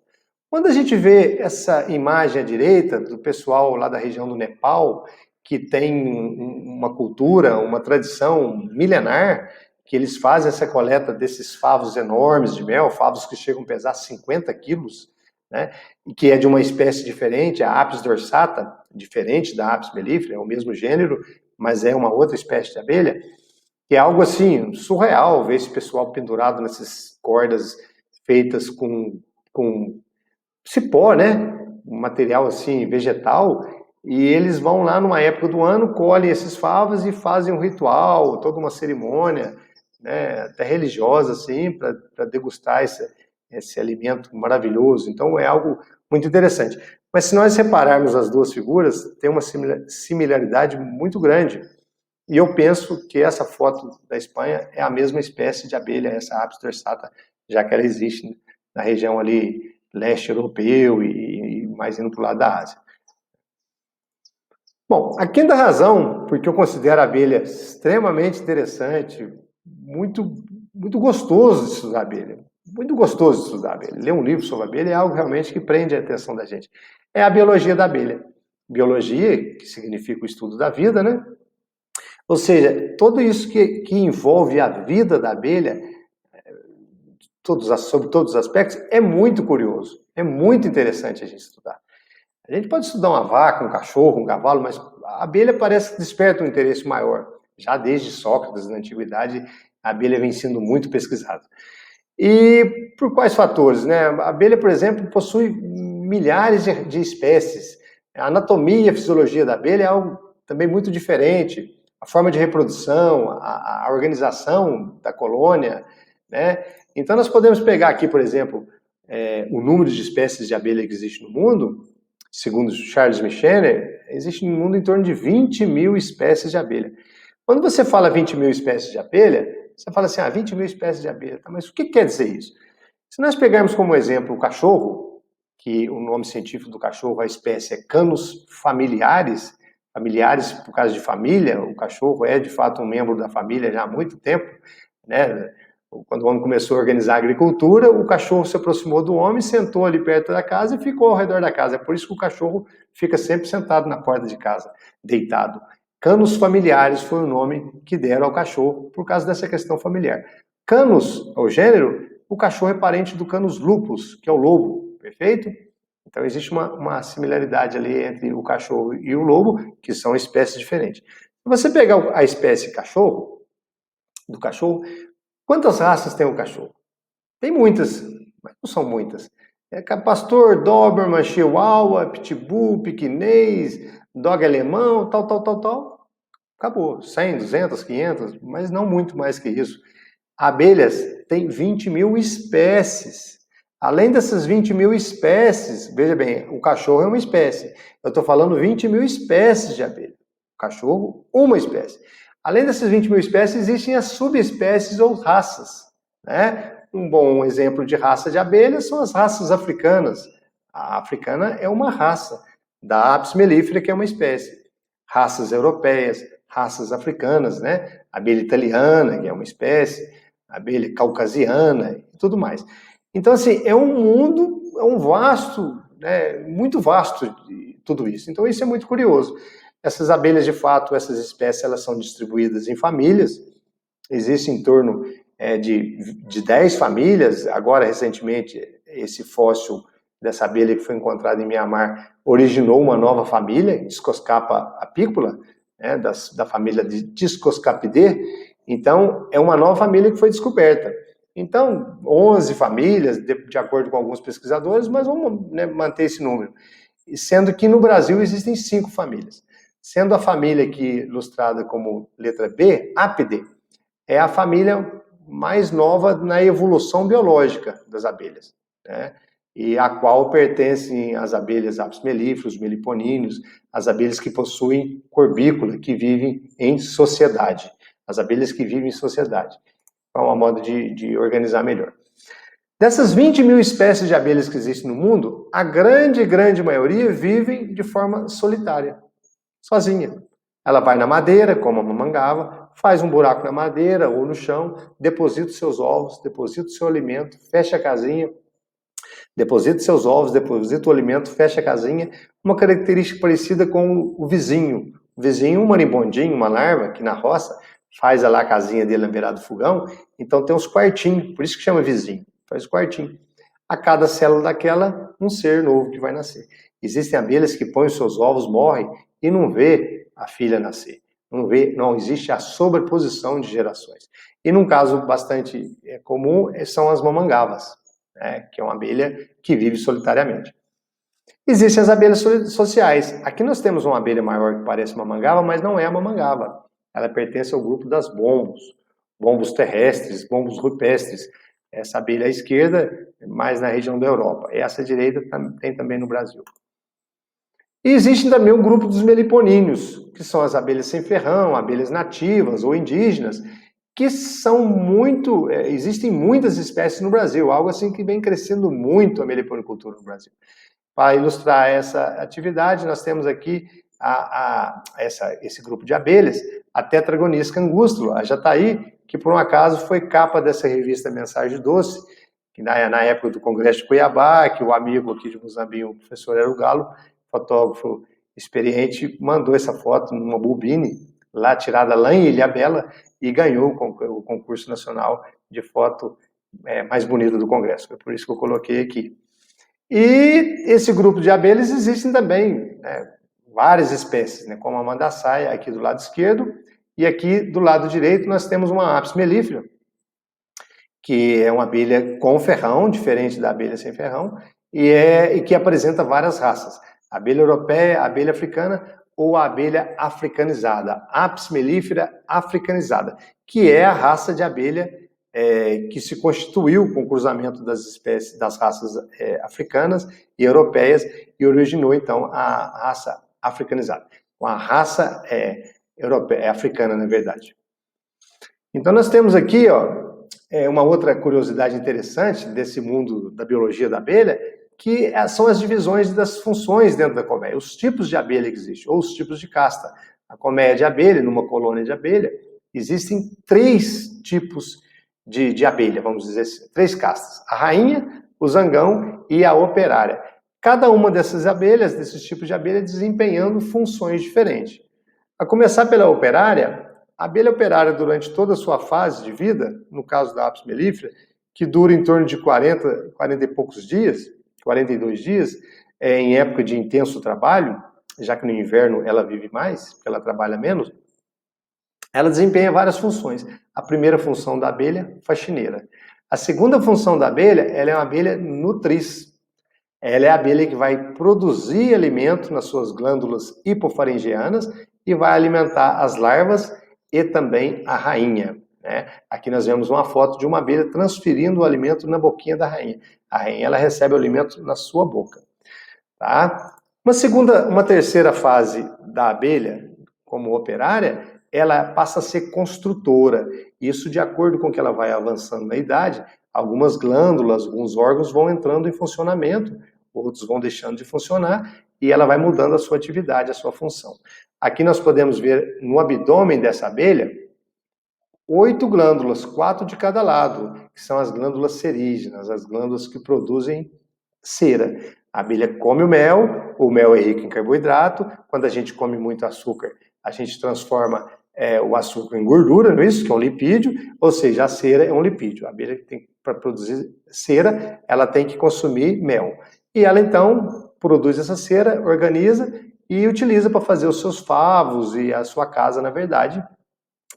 Quando a gente vê essa imagem à direita do pessoal lá da região do Nepal, que tem uma cultura, uma tradição milenar, que eles fazem essa coleta desses favos enormes de mel, favos que chegam a pesar 50 quilos, né? E que é de uma espécie diferente, a Apis dorsata, diferente da Apis mellifera, é o mesmo gênero, mas é uma outra espécie de abelha, que é algo assim, surreal ver esse pessoal pendurado nessas cordas feitas com cipó, né? Um material assim, vegetal, e eles vão lá numa época do ano, colhem esses favos e fazem um ritual, toda uma cerimônia, né, até religiosa, assim, para degustar esse alimento maravilhoso. Então é algo muito interessante. Mas se nós separarmos as duas figuras, tem uma similaridade muito grande. E eu penso que essa foto da Espanha é a mesma espécie de abelha, essa Apis dorsata, já que ela existe na região ali leste europeu e mais indo para o lado da Ásia. Bom, a quinta razão, porque eu considero a abelha extremamente interessante, muito gostoso de estudar a abelha, muito gostoso de estudar a abelha. Ler um livro sobre a abelha é algo realmente que prende a atenção da gente. É a biologia da abelha. Biologia, que significa o estudo da vida, né? Ou seja, tudo isso que envolve a vida da abelha, sobre todos os aspectos, é muito curioso, é muito interessante a gente estudar. A gente pode estudar uma vaca, um cachorro, um cavalo, mas a abelha parece que desperta um interesse maior. Já desde Sócrates, na antiguidade, a abelha vem sendo muito pesquisada. E por quais fatores, né? A abelha, por exemplo, possui milhares de espécies. A anatomia e a fisiologia da abelha é algo também muito diferente. A forma de reprodução, a organização da colônia, né? Então nós podemos pegar aqui, por exemplo, o número de espécies de abelha que existe no mundo. Segundo Charles Michener, existe no mundo em torno de 20 mil espécies de abelha. Quando você fala 20 mil espécies de abelha, você fala assim, 20 mil espécies de abelha. Tá, mas o que quer dizer isso? Se nós pegarmos como exemplo o cachorro, que o nome científico do cachorro, a espécie é Canis familiaris, familiares por causa de família, o cachorro é de fato um membro da família já há muito tempo, né? Quando o homem começou a organizar a agricultura, o cachorro se aproximou do homem, sentou ali perto da casa e ficou ao redor da casa. É por isso que o cachorro fica sempre sentado na porta de casa, deitado. Canis familiaris foi o nome que deram ao cachorro por causa dessa questão familiar. Canis, o gênero, o cachorro é parente do Canis lupus, que é o lobo, perfeito? Então existe uma similaridade ali entre o cachorro e o lobo, que são espécies diferentes. Se você pegar a espécie cachorro, do cachorro, quantas raças tem o cachorro? Tem muitas, mas não são muitas. É pastor, Doberman, Chihuahua, Pitbull, Pequinês, Dog alemão, tal. Acabou. 100, 200, 500, mas não muito mais que isso. Abelhas têm 20 mil espécies. Além dessas 20 mil espécies, veja bem, o cachorro é uma espécie. Eu estou falando 20 mil espécies de abelha. O cachorro, uma espécie. Além dessas 20 mil espécies, existem as subespécies ou raças, né? Um bom exemplo de raça de abelha são as raças africanas. A africana é uma raça da Apis mellifera, que é uma espécie. Raças europeias, raças africanas, né? A abelha italiana, que é uma espécie, a abelha caucasiana e tudo mais. Então, assim, é um mundo, é um vasto, né? Muito vasto de tudo isso. Então, isso é muito curioso. Essas abelhas, de fato, essas espécies, elas são distribuídas em famílias. Existe em torno de 10 famílias. Agora, recentemente, esse fóssil dessa abelha que foi encontrada em Mianmar originou uma nova família, Discoscapa apicola, né, da família de Discoscapidae. Então, é uma nova família que foi descoberta. Então, 11 famílias, de acordo com alguns pesquisadores, mas vamos, né, manter esse número. Sendo que no Brasil existem 5 famílias. Sendo a família aqui ilustrada como letra B, Apidae, é a família mais nova na evolução biológica das abelhas, né? E a qual pertencem as abelhas apis mellifera, meliponíneos, as abelhas que possuem corbícula, que vivem em sociedade. As abelhas que vivem em sociedade. É uma modo de organizar melhor. Dessas 20 mil espécies de abelhas que existem no mundo, a grande maioria vivem de forma solitária, sozinha. Ela vai na madeira, como a mamangava, faz um buraco na madeira ou no chão, deposita os seus ovos, deposita o seu alimento, fecha a casinha, deposita os seus ovos, deposita o alimento, fecha a casinha. Uma característica parecida com o vizinho. O vizinho, um marimbondinho, uma larva, que na roça faz lá a casinha dele na beirada do fogão, então tem uns quartinhos, por isso que chama vizinho, faz quartinho. A cada célula daquela, um ser novo que vai nascer. Existem abelhas que põem os seus ovos, morrem e não vê a filha nascer. Não existe a sobreposição de gerações. E num caso bastante comum são as mamangavas, né, que é uma abelha que vive solitariamente. Existem as abelhas sociais. Aqui nós temos uma abelha maior que parece uma mamangava, mas não é a mamangava. Ela pertence ao grupo das bombos, bombos terrestres, bombos rupestres. Essa abelha à esquerda, mais na região da Europa. Essa à direita tem também no Brasil. E existe também o grupo dos meliponíneos, que são as abelhas sem ferrão, abelhas nativas ou indígenas, que são muito... existem muitas espécies no Brasil, algo assim que vem crescendo muito a meliponicultura no Brasil. Para ilustrar essa atividade, nós temos aqui esse grupo de abelhas, a Tetragonisca angustula, a jataí, que por um acaso foi capa dessa revista Mensagem Doce, que na época do Congresso de Cuiabá, que o amigo aqui de Muzambinho, o professor Hélio Galo, fotógrafo experiente, mandou essa foto numa bobine, tirada lá em Ilhabela, e ganhou o concurso nacional de foto mais bonito do Congresso. Foi por isso que eu coloquei aqui. E esse grupo de abelhas existem também, né, várias espécies, né, como a mandaçaia aqui do lado esquerdo, e aqui do lado direito nós temos uma apis mellifera, que é uma abelha com ferrão, diferente da abelha sem ferrão, e que apresenta várias raças. A abelha europeia, a abelha africana ou a abelha africanizada, Apis mellifera africanizada, que é a raça de abelha que se constituiu com o cruzamento das espécies, das raças africanas e europeias e originou então a raça africanizada, com a raça europeia, africana na verdade. Então nós temos aqui, ó, uma outra curiosidade interessante desse mundo da biologia da abelha, que são as divisões das funções dentro da colmeia, os tipos de abelha que existem, ou os tipos de casta. A colmeia de abelha, numa colônia de abelha, existem 3 tipos de abelha, vamos dizer assim, 3 castas. A rainha, o zangão e a operária. Cada uma dessas abelhas, desses tipos de abelha, desempenhando funções diferentes. A começar pela operária, a abelha operária, durante toda a sua fase de vida, no caso da Apis mellifera, que dura em torno de 40 e poucos dias, 42 dias, em época de intenso trabalho, já que no inverno ela vive mais, porque ela trabalha menos, ela desempenha várias funções. A primeira função da abelha, faxineira. A segunda função da abelha, ela é uma abelha nutriz. Ela é a abelha que vai produzir alimento nas suas glândulas hipofaringeanas e vai alimentar as larvas e também a rainha, né? Aqui nós vemos uma foto de uma abelha transferindo o alimento na boquinha da rainha. A rainha, ela recebe o alimento na sua boca, tá? Uma terceira fase da abelha, como operária, ela passa a ser construtora. Isso de acordo com que ela vai avançando na idade, algumas glândulas, alguns órgãos vão entrando em funcionamento, outros vão deixando de funcionar e ela vai mudando a sua atividade, a sua função. Aqui nós podemos ver no abdômen dessa abelha 8 glândulas, 4 de cada lado, que são as glândulas serígenas, as glândulas que produzem cera. A abelha come o mel é rico em carboidrato, quando a gente come muito açúcar, a gente transforma o açúcar em gordura, não é isso? Que é um lipídio, ou seja, a cera é um lipídio. A abelha, para produzir cera, ela tem que consumir mel. E ela então produz essa cera, organiza e utiliza para fazer os seus favos e a sua casa, na verdade.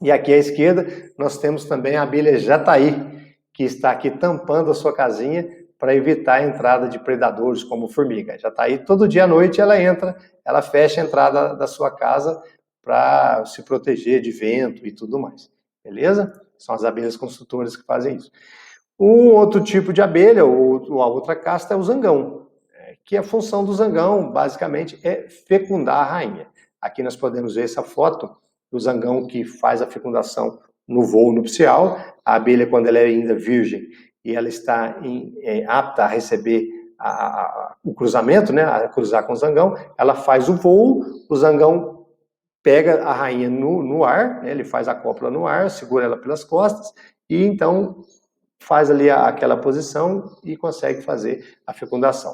E aqui à esquerda nós temos também a abelha jataí, que está aqui tampando a sua casinha para evitar a entrada de predadores como formiga. Jataí, todo dia à noite ela entra, ela fecha a entrada da sua casa para se proteger de vento e tudo mais. Beleza? São as abelhas construtoras que fazem isso. Um outro tipo de abelha, ou a outra casta, é o zangão, que a função do zangão, basicamente, é fecundar a rainha. Aqui nós podemos ver essa foto do zangão que faz a fecundação no voo nupcial. A abelha, quando ela é ainda virgem e ela está apta a receber o cruzamento, né, a cruzar com o zangão, ela faz o voo, o zangão pega a rainha no ar, né, ele faz a cópula no ar, segura ela pelas costas e então faz ali aquela posição e consegue fazer a fecundação.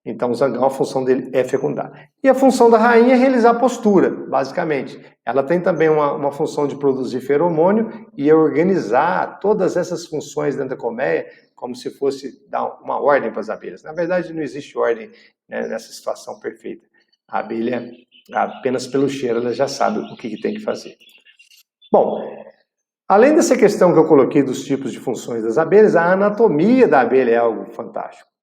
Então, o zangão, a função dele é fecundar. E a função da rainha é realizar a postura, basicamente. Ela tem também uma função de produzir feromônio e organizar todas essas funções dentro da colmeia, como se fosse dar uma ordem para as abelhas. Na verdade, não existe ordem, né, nessa situação perfeita. A abelha, apenas pelo cheiro, ela já sabe o que tem que fazer. Bom, além dessa questão que eu coloquei dos tipos de funções das abelhas, a anatomia da abelha é algo fantástico.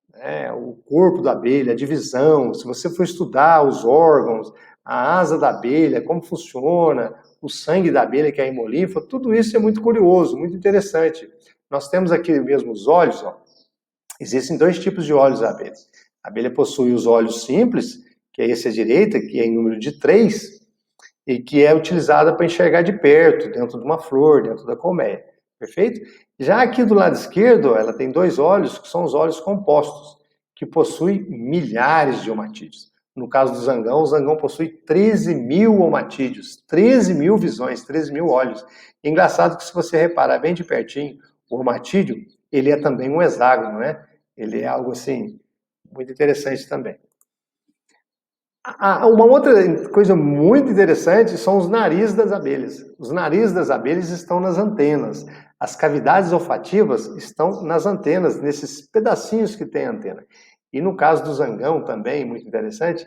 O corpo da abelha, a divisão, se você for estudar os órgãos, a asa da abelha, como funciona, o sangue da abelha, que é a hemolinfa, tudo isso é muito curioso, muito interessante. Nós temos aqui mesmo os olhos, ó. Existem dois tipos de olhos da abelha. A abelha possui os olhos simples, que é esse à direita, que é em número de 3, e que é utilizada para enxergar de perto, dentro de uma flor, dentro da colmeia. Perfeito? Já aqui do lado esquerdo, ela tem dois olhos, que são os olhos compostos, que possuem milhares de omatídeos. No caso do zangão, o zangão possui 13 mil omatídeos, 13 mil visões, 13 mil olhos. E engraçado que se você reparar bem de pertinho, o omatídeo, ele é também um hexágono, né? Ele é algo assim, muito interessante também. Uma outra coisa muito interessante são os narizes das abelhas. Os narizes das abelhas estão nas antenas. As cavidades olfativas estão nas antenas, nesses pedacinhos que tem a antena. E no caso do zangão também, muito interessante,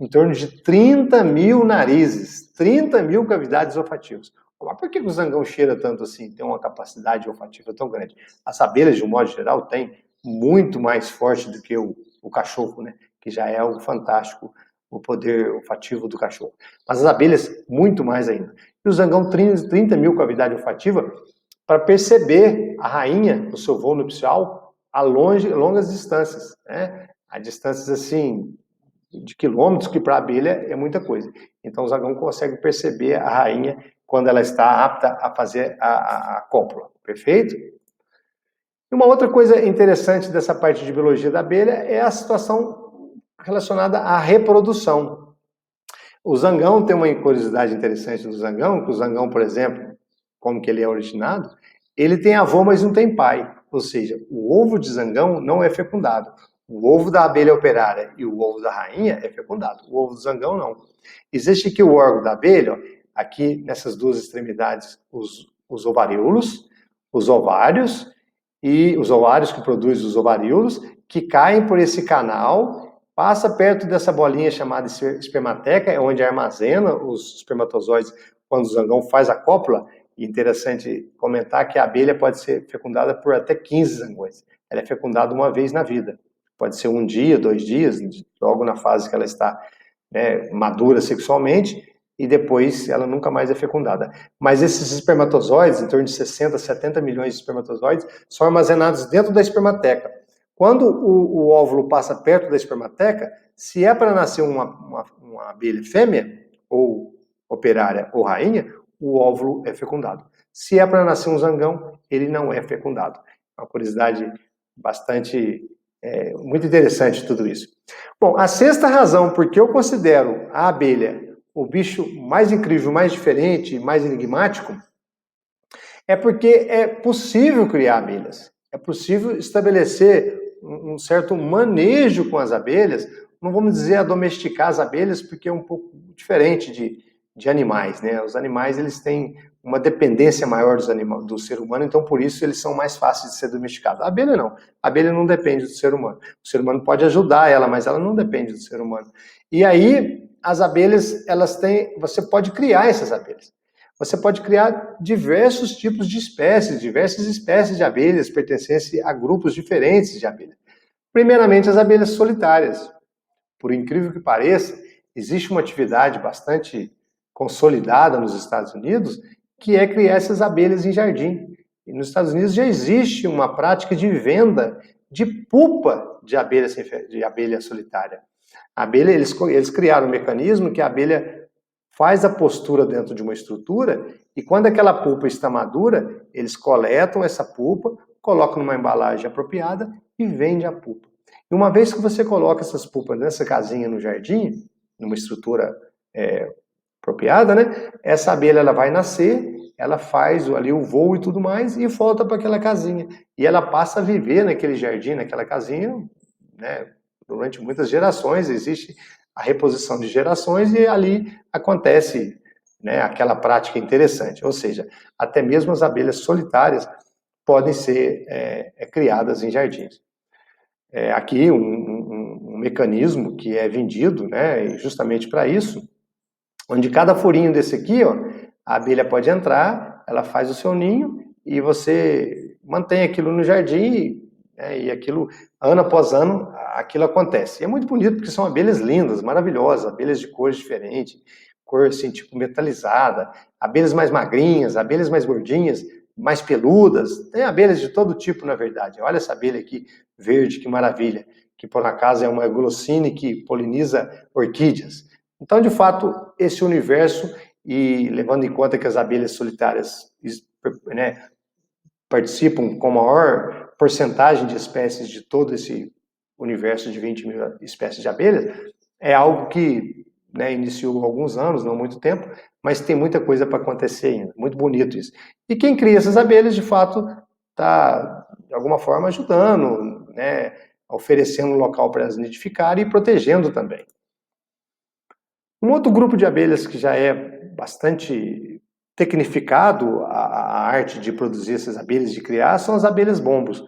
em torno de 30 mil narizes, 30 mil cavidades olfativas. Mas por que o zangão cheira tanto assim, tem uma capacidade olfativa tão grande? As abelhas, de um modo geral, têm muito mais forte do que o cachorro, né? Que já é algo fantástico, o poder olfativo do cachorro. Mas as abelhas, muito mais ainda. E o zangão, 30 mil cavidade olfativa, para perceber a rainha no seu voo nupcial a longas distâncias, né? A distâncias assim, de quilômetros, que para a abelha é muita coisa. Então o zangão consegue perceber a rainha quando ela está apta a fazer a cópula. Perfeito? E uma outra coisa interessante dessa parte de biologia da abelha é a situação relacionada à reprodução. O zangão tem uma curiosidade interessante do zangão, que o zangão, por exemplo, como que ele é originado, ele tem avô, mas não tem pai. Ou seja, o ovo de zangão não é fecundado. O ovo da abelha operária e o ovo da rainha é fecundado. O ovo do zangão não. Existe aqui o órgão da abelha, ó, aqui nessas duas extremidades, os ovaríolos, os ovários, e os ovários que produzem os ovaríolos, que caem por esse canal, passa perto dessa bolinha chamada espermateca, é onde armazena os espermatozoides quando o zangão faz a cópula. E interessante comentar que a abelha pode ser fecundada por até 15 zangões. Ela é fecundada uma vez na vida. Pode ser 1 dia, 2 dias, logo na fase que ela está, né, madura sexualmente, e depois ela nunca mais é fecundada. Mas esses espermatozoides, em torno de 60, 70 milhões de espermatozoides, são armazenados dentro da espermateca. Quando o óvulo passa perto da espermateca, se é para nascer uma abelha fêmea, ou operária ou rainha, o óvulo é fecundado. Se é para nascer um zangão, ele não é fecundado. É uma curiosidade bastante, muito interessante tudo isso. Bom, a sexta razão por que eu considero a abelha o bicho mais incrível, mais diferente, mais enigmático, é porque é possível criar abelhas. É possível estabelecer um certo manejo com as abelhas. Não vamos dizer a domesticar as abelhas, porque é um pouco diferente de animais, né? Os animais, eles têm uma dependência maior dos animais, do ser humano, então por isso eles são mais fáceis de ser domesticados. A abelha não. A abelha não depende do ser humano. O ser humano pode ajudar ela, mas ela não depende do ser humano. E aí, as abelhas, elas têm, você pode criar essas abelhas. Você pode criar diversos tipos de espécies, diversas espécies de abelhas pertencentes a grupos diferentes de abelhas. Primeiramente, as abelhas solitárias. Por incrível que pareça, existe uma atividade bastante consolidada nos Estados Unidos, que é criar essas abelhas em jardim. E nos Estados Unidos já existe uma prática de venda de pupa de abelha solitária. A abelha, eles criaram um mecanismo que a abelha faz a postura dentro de uma estrutura e quando aquela pupa está madura, eles coletam essa pupa, colocam numa embalagem apropriada e vendem a pupa. E uma vez que você coloca essas pupas nessa casinha no jardim, numa estrutura apropriada, né? Essa abelha ela vai nascer, ela faz ali o voo e tudo mais e volta para aquela casinha. E ela passa a viver naquele jardim, naquela casinha, né? Durante muitas gerações, existe a reposição de gerações e ali acontece, né, aquela prática interessante. Ou seja, até mesmo as abelhas solitárias podem ser criadas em jardins. Aqui um mecanismo que é vendido, né, justamente para isso, onde cada furinho desse aqui, ó, a abelha pode entrar, ela faz o seu ninho e você mantém aquilo no jardim, né, e aquilo, ano após ano, aquilo acontece. E é muito bonito porque são abelhas lindas, maravilhosas, abelhas de cores diferentes, cor assim, tipo metalizada, abelhas mais magrinhas, abelhas mais gordinhas, mais peludas, tem abelhas de todo tipo, na verdade. Olha essa abelha aqui, verde, que maravilha, que por acaso é uma glossine que poliniza orquídeas. Então, de fato, esse universo, e levando em conta que as abelhas solitárias, né, participam com maior porcentagem de espécies de todo esse universo de 20 mil espécies de abelhas, é algo que, né, iniciou há alguns anos, não muito tempo, mas tem muita coisa para acontecer ainda. Muito bonito isso. E quem cria essas abelhas, de fato, está, de alguma forma, ajudando, né, oferecendo um local para elas nidificarem e protegendo também. Um outro grupo de abelhas que já é bastante tecnificado a arte de produzir essas abelhas, de criar, são as abelhas bombos.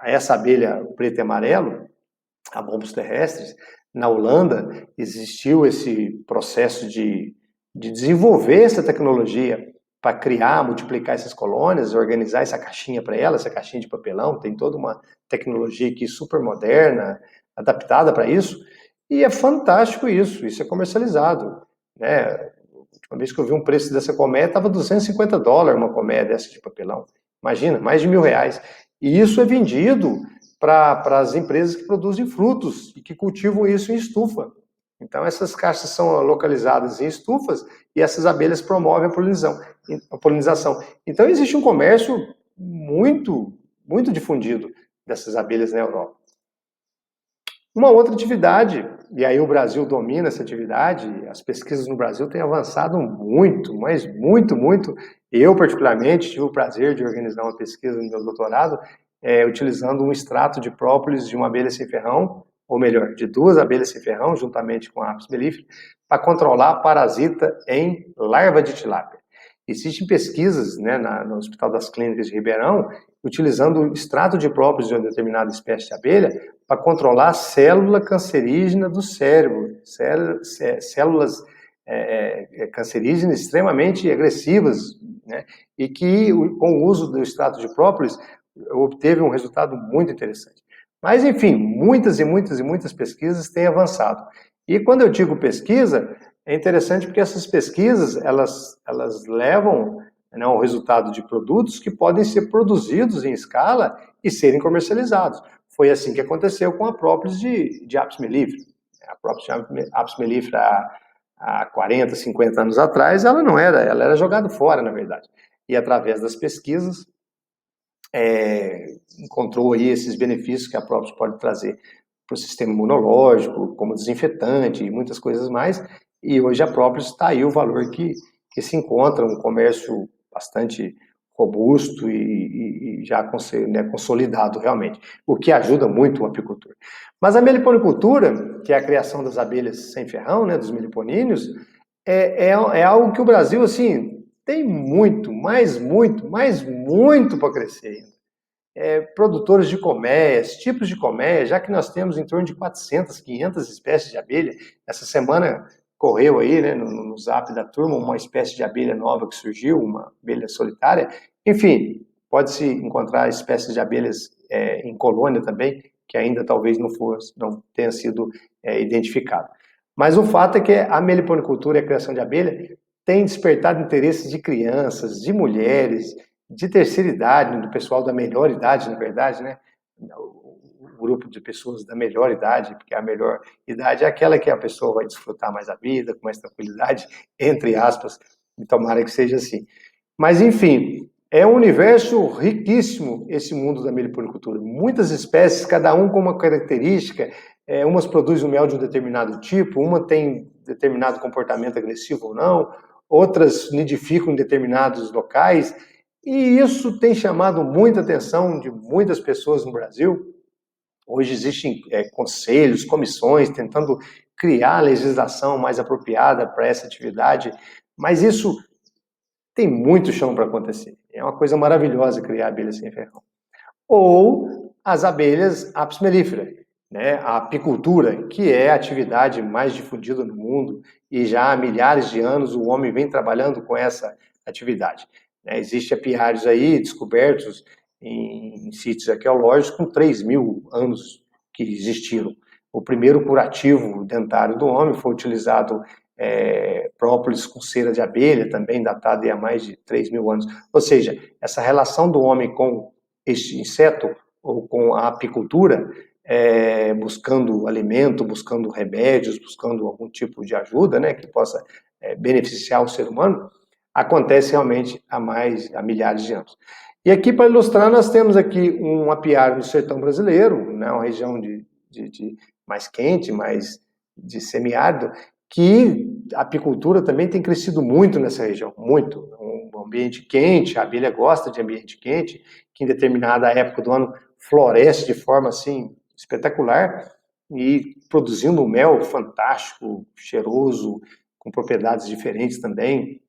Essa abelha preto e amarelo, a bombos terrestres, na Holanda existiu esse processo de desenvolver essa tecnologia para criar, multiplicar essas colônias, organizar essa caixinha para ela, essa caixinha de papelão, tem toda uma tecnologia aqui super moderna, adaptada para isso, e é fantástico isso é comercializado, né? A última vez que eu vi um preço dessa colmeia estava $250 uma colmeia dessa de papelão. Imagina, mais de R$ 1.000. E isso é vendido para as empresas que produzem frutos e que cultivam isso em estufa. Então, essas caixas são localizadas em estufas e essas abelhas promovem a polinização. Então, existe um comércio muito, muito difundido dessas abelhas na Europa. Uma outra atividade, e aí o Brasil domina essa atividade, as pesquisas no Brasil têm avançado muito, mas muito, muito. Eu, particularmente, tive o prazer de organizar uma pesquisa no meu doutorado, utilizando um extrato de própolis de uma abelha sem ferrão, ou melhor, de 2 abelhas sem ferrão, juntamente com a Apis mellifera, para controlar a parasita em larva de tilápia. Existem pesquisas, né, no Hospital das Clínicas de Ribeirão, utilizando o extrato de própolis de uma determinada espécie de abelha para controlar a célula cancerígena do cérebro, células cancerígenas extremamente agressivas, né, e que com o uso do extrato de própolis obteve um resultado muito interessante. Mas, enfim, muitas e muitas e muitas pesquisas têm avançado. E quando eu digo pesquisa, é interessante porque essas pesquisas, elas levam, né, ao resultado de produtos que podem ser produzidos em escala e serem comercializados. Foi assim que aconteceu com a própolis de Apis mellifera. A própolis de Apis mellifera há 40, 50 anos atrás, ela era jogada fora, na verdade. E através das pesquisas, encontrou aí esses benefícios que a própolis pode trazer para o sistema imunológico, como desinfetante e muitas coisas mais, e hoje a própolis está aí o valor que se encontra, um comércio bastante robusto e já consolidado realmente, o que ajuda muito o apicultor. Mas a meliponicultura, que é a criação das abelhas sem ferrão, né, dos meliponíneos, é algo que o Brasil, assim, tem muito, mas muito para crescer ainda. Produtores de colmeias, tipos de colmeias, já que nós temos em torno de 400, 500 espécies de abelha. Essa semana correu aí, né, no zap da turma, uma espécie de abelha nova que surgiu, uma abelha solitária. Enfim, pode-se encontrar espécies de abelhas em colônia também, que ainda talvez não tenha sido identificado. Mas o fato é que a meliponicultura e a criação de abelha tem despertado interesse de crianças, de mulheres, de terceira idade, do pessoal da melhor idade, na verdade, né? O grupo de pessoas da melhor idade, porque a melhor idade é aquela que a pessoa vai desfrutar mais a vida, com mais tranquilidade, entre aspas, e tomara que seja assim. Mas, enfim, é um universo riquíssimo esse mundo da meliponicultura. Muitas espécies, cada um com uma característica, umas produzem o mel de um determinado tipo, uma tem determinado comportamento agressivo ou não, outras nidificam em determinados locais, e isso tem chamado muita atenção de muitas pessoas no Brasil. Hoje existem conselhos, comissões, tentando criar legislação mais apropriada para essa atividade, mas isso tem muito chão para acontecer. É uma coisa maravilhosa criar abelhas sem ferrão. Ou as abelhas apis mellifera, né? A apicultura, que é a atividade mais difundida no mundo, e já há milhares de anos o homem vem trabalhando com essa atividade. Existem apiários aí descobertos em sítios arqueológicos com 3.000 anos que existiram. O primeiro curativo dentário do homem foi utilizado própolis com cera de abelha, também datada há mais de 3.000 anos. Ou seja, essa relação do homem com este inseto ou com a apicultura, buscando alimento, buscando remédios, buscando algum tipo de ajuda, né, que possa beneficiar o ser humano, acontece realmente há milhares de anos. E aqui, para ilustrar, nós temos aqui um apiário no sertão brasileiro, né, uma região de mais quente, mais de semiárido, que a apicultura também tem crescido muito nessa região, muito. Um ambiente quente, a abelha gosta de ambiente quente, que em determinada época do ano floresce de forma assim espetacular e produzindo um mel fantástico, cheiroso, com propriedades diferentes também.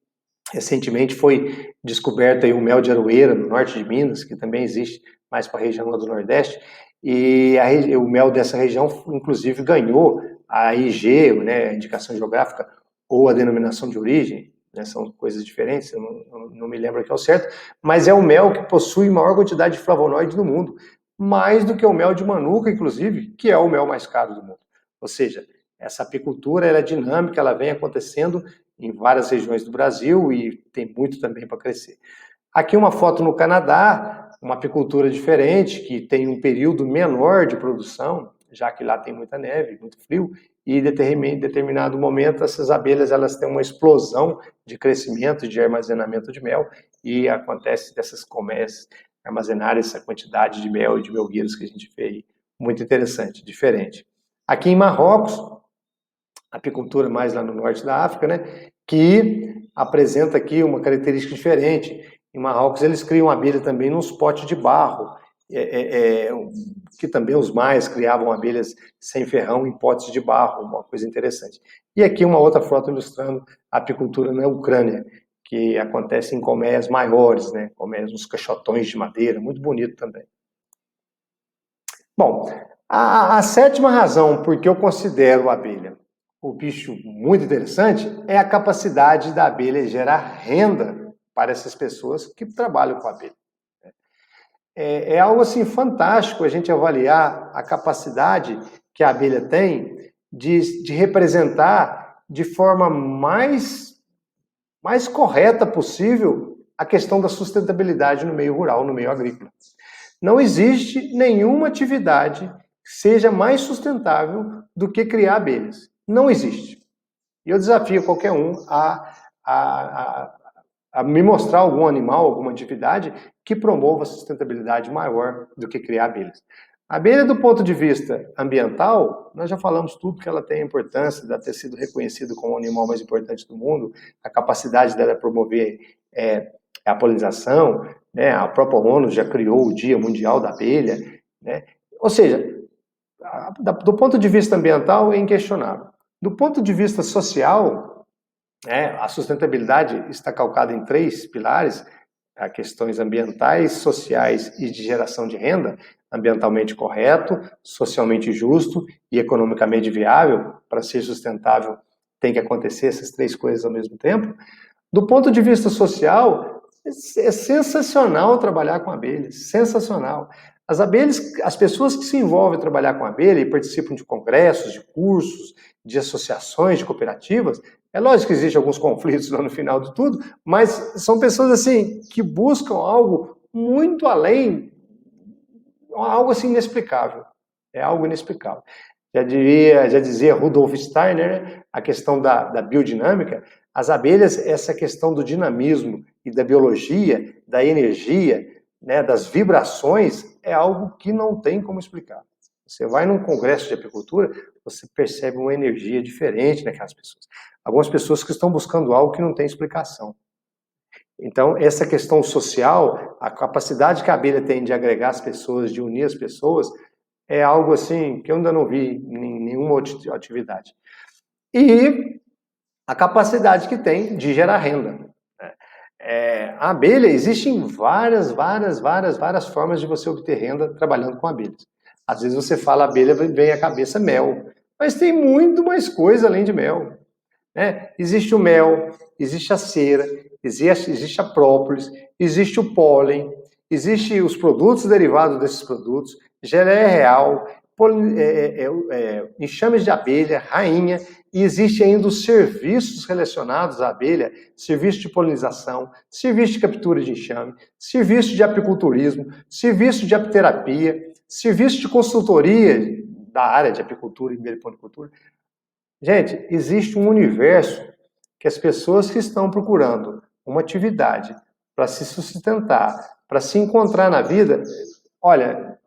Recentemente foi descoberto aí o mel de aroeira no norte de Minas, que também existe mais para a região lá do Nordeste, e o mel dessa região, inclusive, ganhou a IG, né, a indicação geográfica, ou a denominação de origem, né, são coisas diferentes, eu não me lembro aqui ao certo, mas é o mel que possui maior quantidade de flavonoides no mundo, mais do que o mel de manuka, inclusive, que é o mel mais caro do mundo. Ou seja, essa apicultura ela é dinâmica, ela vem acontecendo em várias regiões do Brasil e tem muito também para crescer. Aqui uma foto no Canadá, uma apicultura diferente, que tem um período menor de produção, já que lá tem muita neve, muito frio, e em determinado momento essas abelhas elas têm uma explosão de crescimento, de armazenamento de mel, e acontece dessas colmeias armazenarem essa quantidade de mel e de melgueiros que a gente vê aí. Muito interessante, diferente. Aqui em Marrocos, apicultura mais lá no norte da África, né, que apresenta aqui uma característica diferente. Em Marrocos eles criam abelha também nos potes de barro, que também os maias criavam abelhas sem ferrão em potes de barro, uma coisa interessante. E aqui uma outra foto ilustrando a apicultura na Ucrânia, que acontece em colmeias maiores, né, colmeias nos caixotões de madeira, muito bonito também. Bom, a sétima razão por que eu considero a abelha o bicho muito interessante é a capacidade da abelha gerar renda para essas pessoas que trabalham com a abelha. É algo assim fantástico a gente avaliar a capacidade que a abelha tem de representar de forma mais correta possível a questão da sustentabilidade no meio rural, no meio agrícola. Não existe nenhuma atividade que seja mais sustentável do que criar abelhas. Não existe. E eu desafio qualquer um a me mostrar algum animal, alguma atividade que promova a sustentabilidade maior do que criar abelhas. A abelha, do ponto de vista ambiental, nós já falamos tudo que ela tem a importância de ter sido reconhecido como o animal mais importante do mundo, a capacidade dela promover a polinização, né? A própria ONU já criou o Dia Mundial da Abelha, né? Ou seja, do ponto de vista ambiental é inquestionável. Do ponto de vista social, A sustentabilidade está calcada em 3 pilares: questões ambientais, sociais e de geração de renda. Ambientalmente correto, socialmente justo e economicamente viável. Para ser sustentável, tem que acontecer essas 3 coisas ao mesmo tempo. Do ponto de vista social, é sensacional trabalhar com abelhas, sensacional. As abelhas, as pessoas que se envolvem em trabalhar com abelha e participam de congressos, de cursos, de associações, de cooperativas, é lógico que existem alguns conflitos lá no final de tudo, mas são pessoas assim que buscam algo muito além, algo assim inexplicável. É algo inexplicável. Já dizia Rudolf Steiner, né, a questão da biodinâmica. As abelhas, essa questão do dinamismo e da biologia, da energia, né, das vibrações, é algo que não tem como explicar. Você vai num congresso de apicultura, você percebe uma energia diferente naquelas pessoas. Algumas pessoas que estão buscando algo que não tem explicação. Então, essa questão social, a capacidade que a abelha tem de agregar as pessoas, de unir as pessoas, é algo assim que eu ainda não vi em nenhuma atividade. E a capacidade que tem de gerar renda. A abelha, existem várias formas de você obter renda trabalhando com abelhas. Às vezes você fala abelha, vem à cabeça mel, mas tem muito mais coisa além de mel. Existe o mel, existe a cera, existe a própolis, existe o pólen, existem os produtos derivados desses produtos, geleia real, enxames de abelha, rainha, e existe ainda os serviços relacionados à abelha, serviço de polinização, serviço de captura de enxame, serviço de apiculturismo, serviço de apiterapia, serviço de consultoria da área de apicultura e meliponicultura. Gente, existe um universo que as pessoas que estão procurando uma atividade para se sustentar, para se encontrar na vida, olha,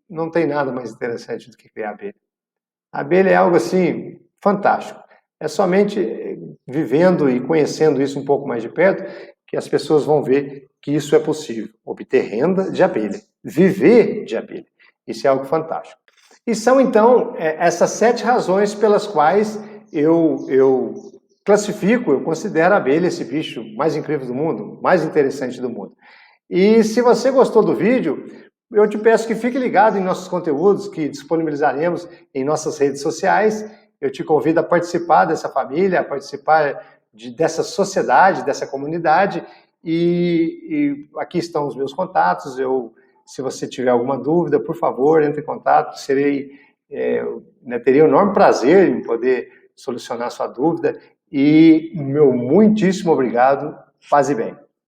não tem nada mais interessante do que criar abelha. A abelha é algo assim fantástico. É somente vivendo e conhecendo isso um pouco mais de perto que as pessoas vão ver que isso é possível. Obter renda de abelha, viver de abelha. Isso é algo fantástico. E são, então, essas 7 razões pelas quais eu classifico, eu considero a abelha esse bicho mais incrível do mundo, mais interessante do mundo. E se você gostou do vídeo, eu te peço que fique ligado em nossos conteúdos que disponibilizaremos em nossas redes sociais. Eu te convido a participar dessa família, a participar dessa sociedade, dessa comunidade. E aqui estão os meus contatos. Se você tiver alguma dúvida, por favor, entre em contato. Teria um enorme prazer em poder solucionar a sua dúvida. E meu muitíssimo obrigado. Paz e bem.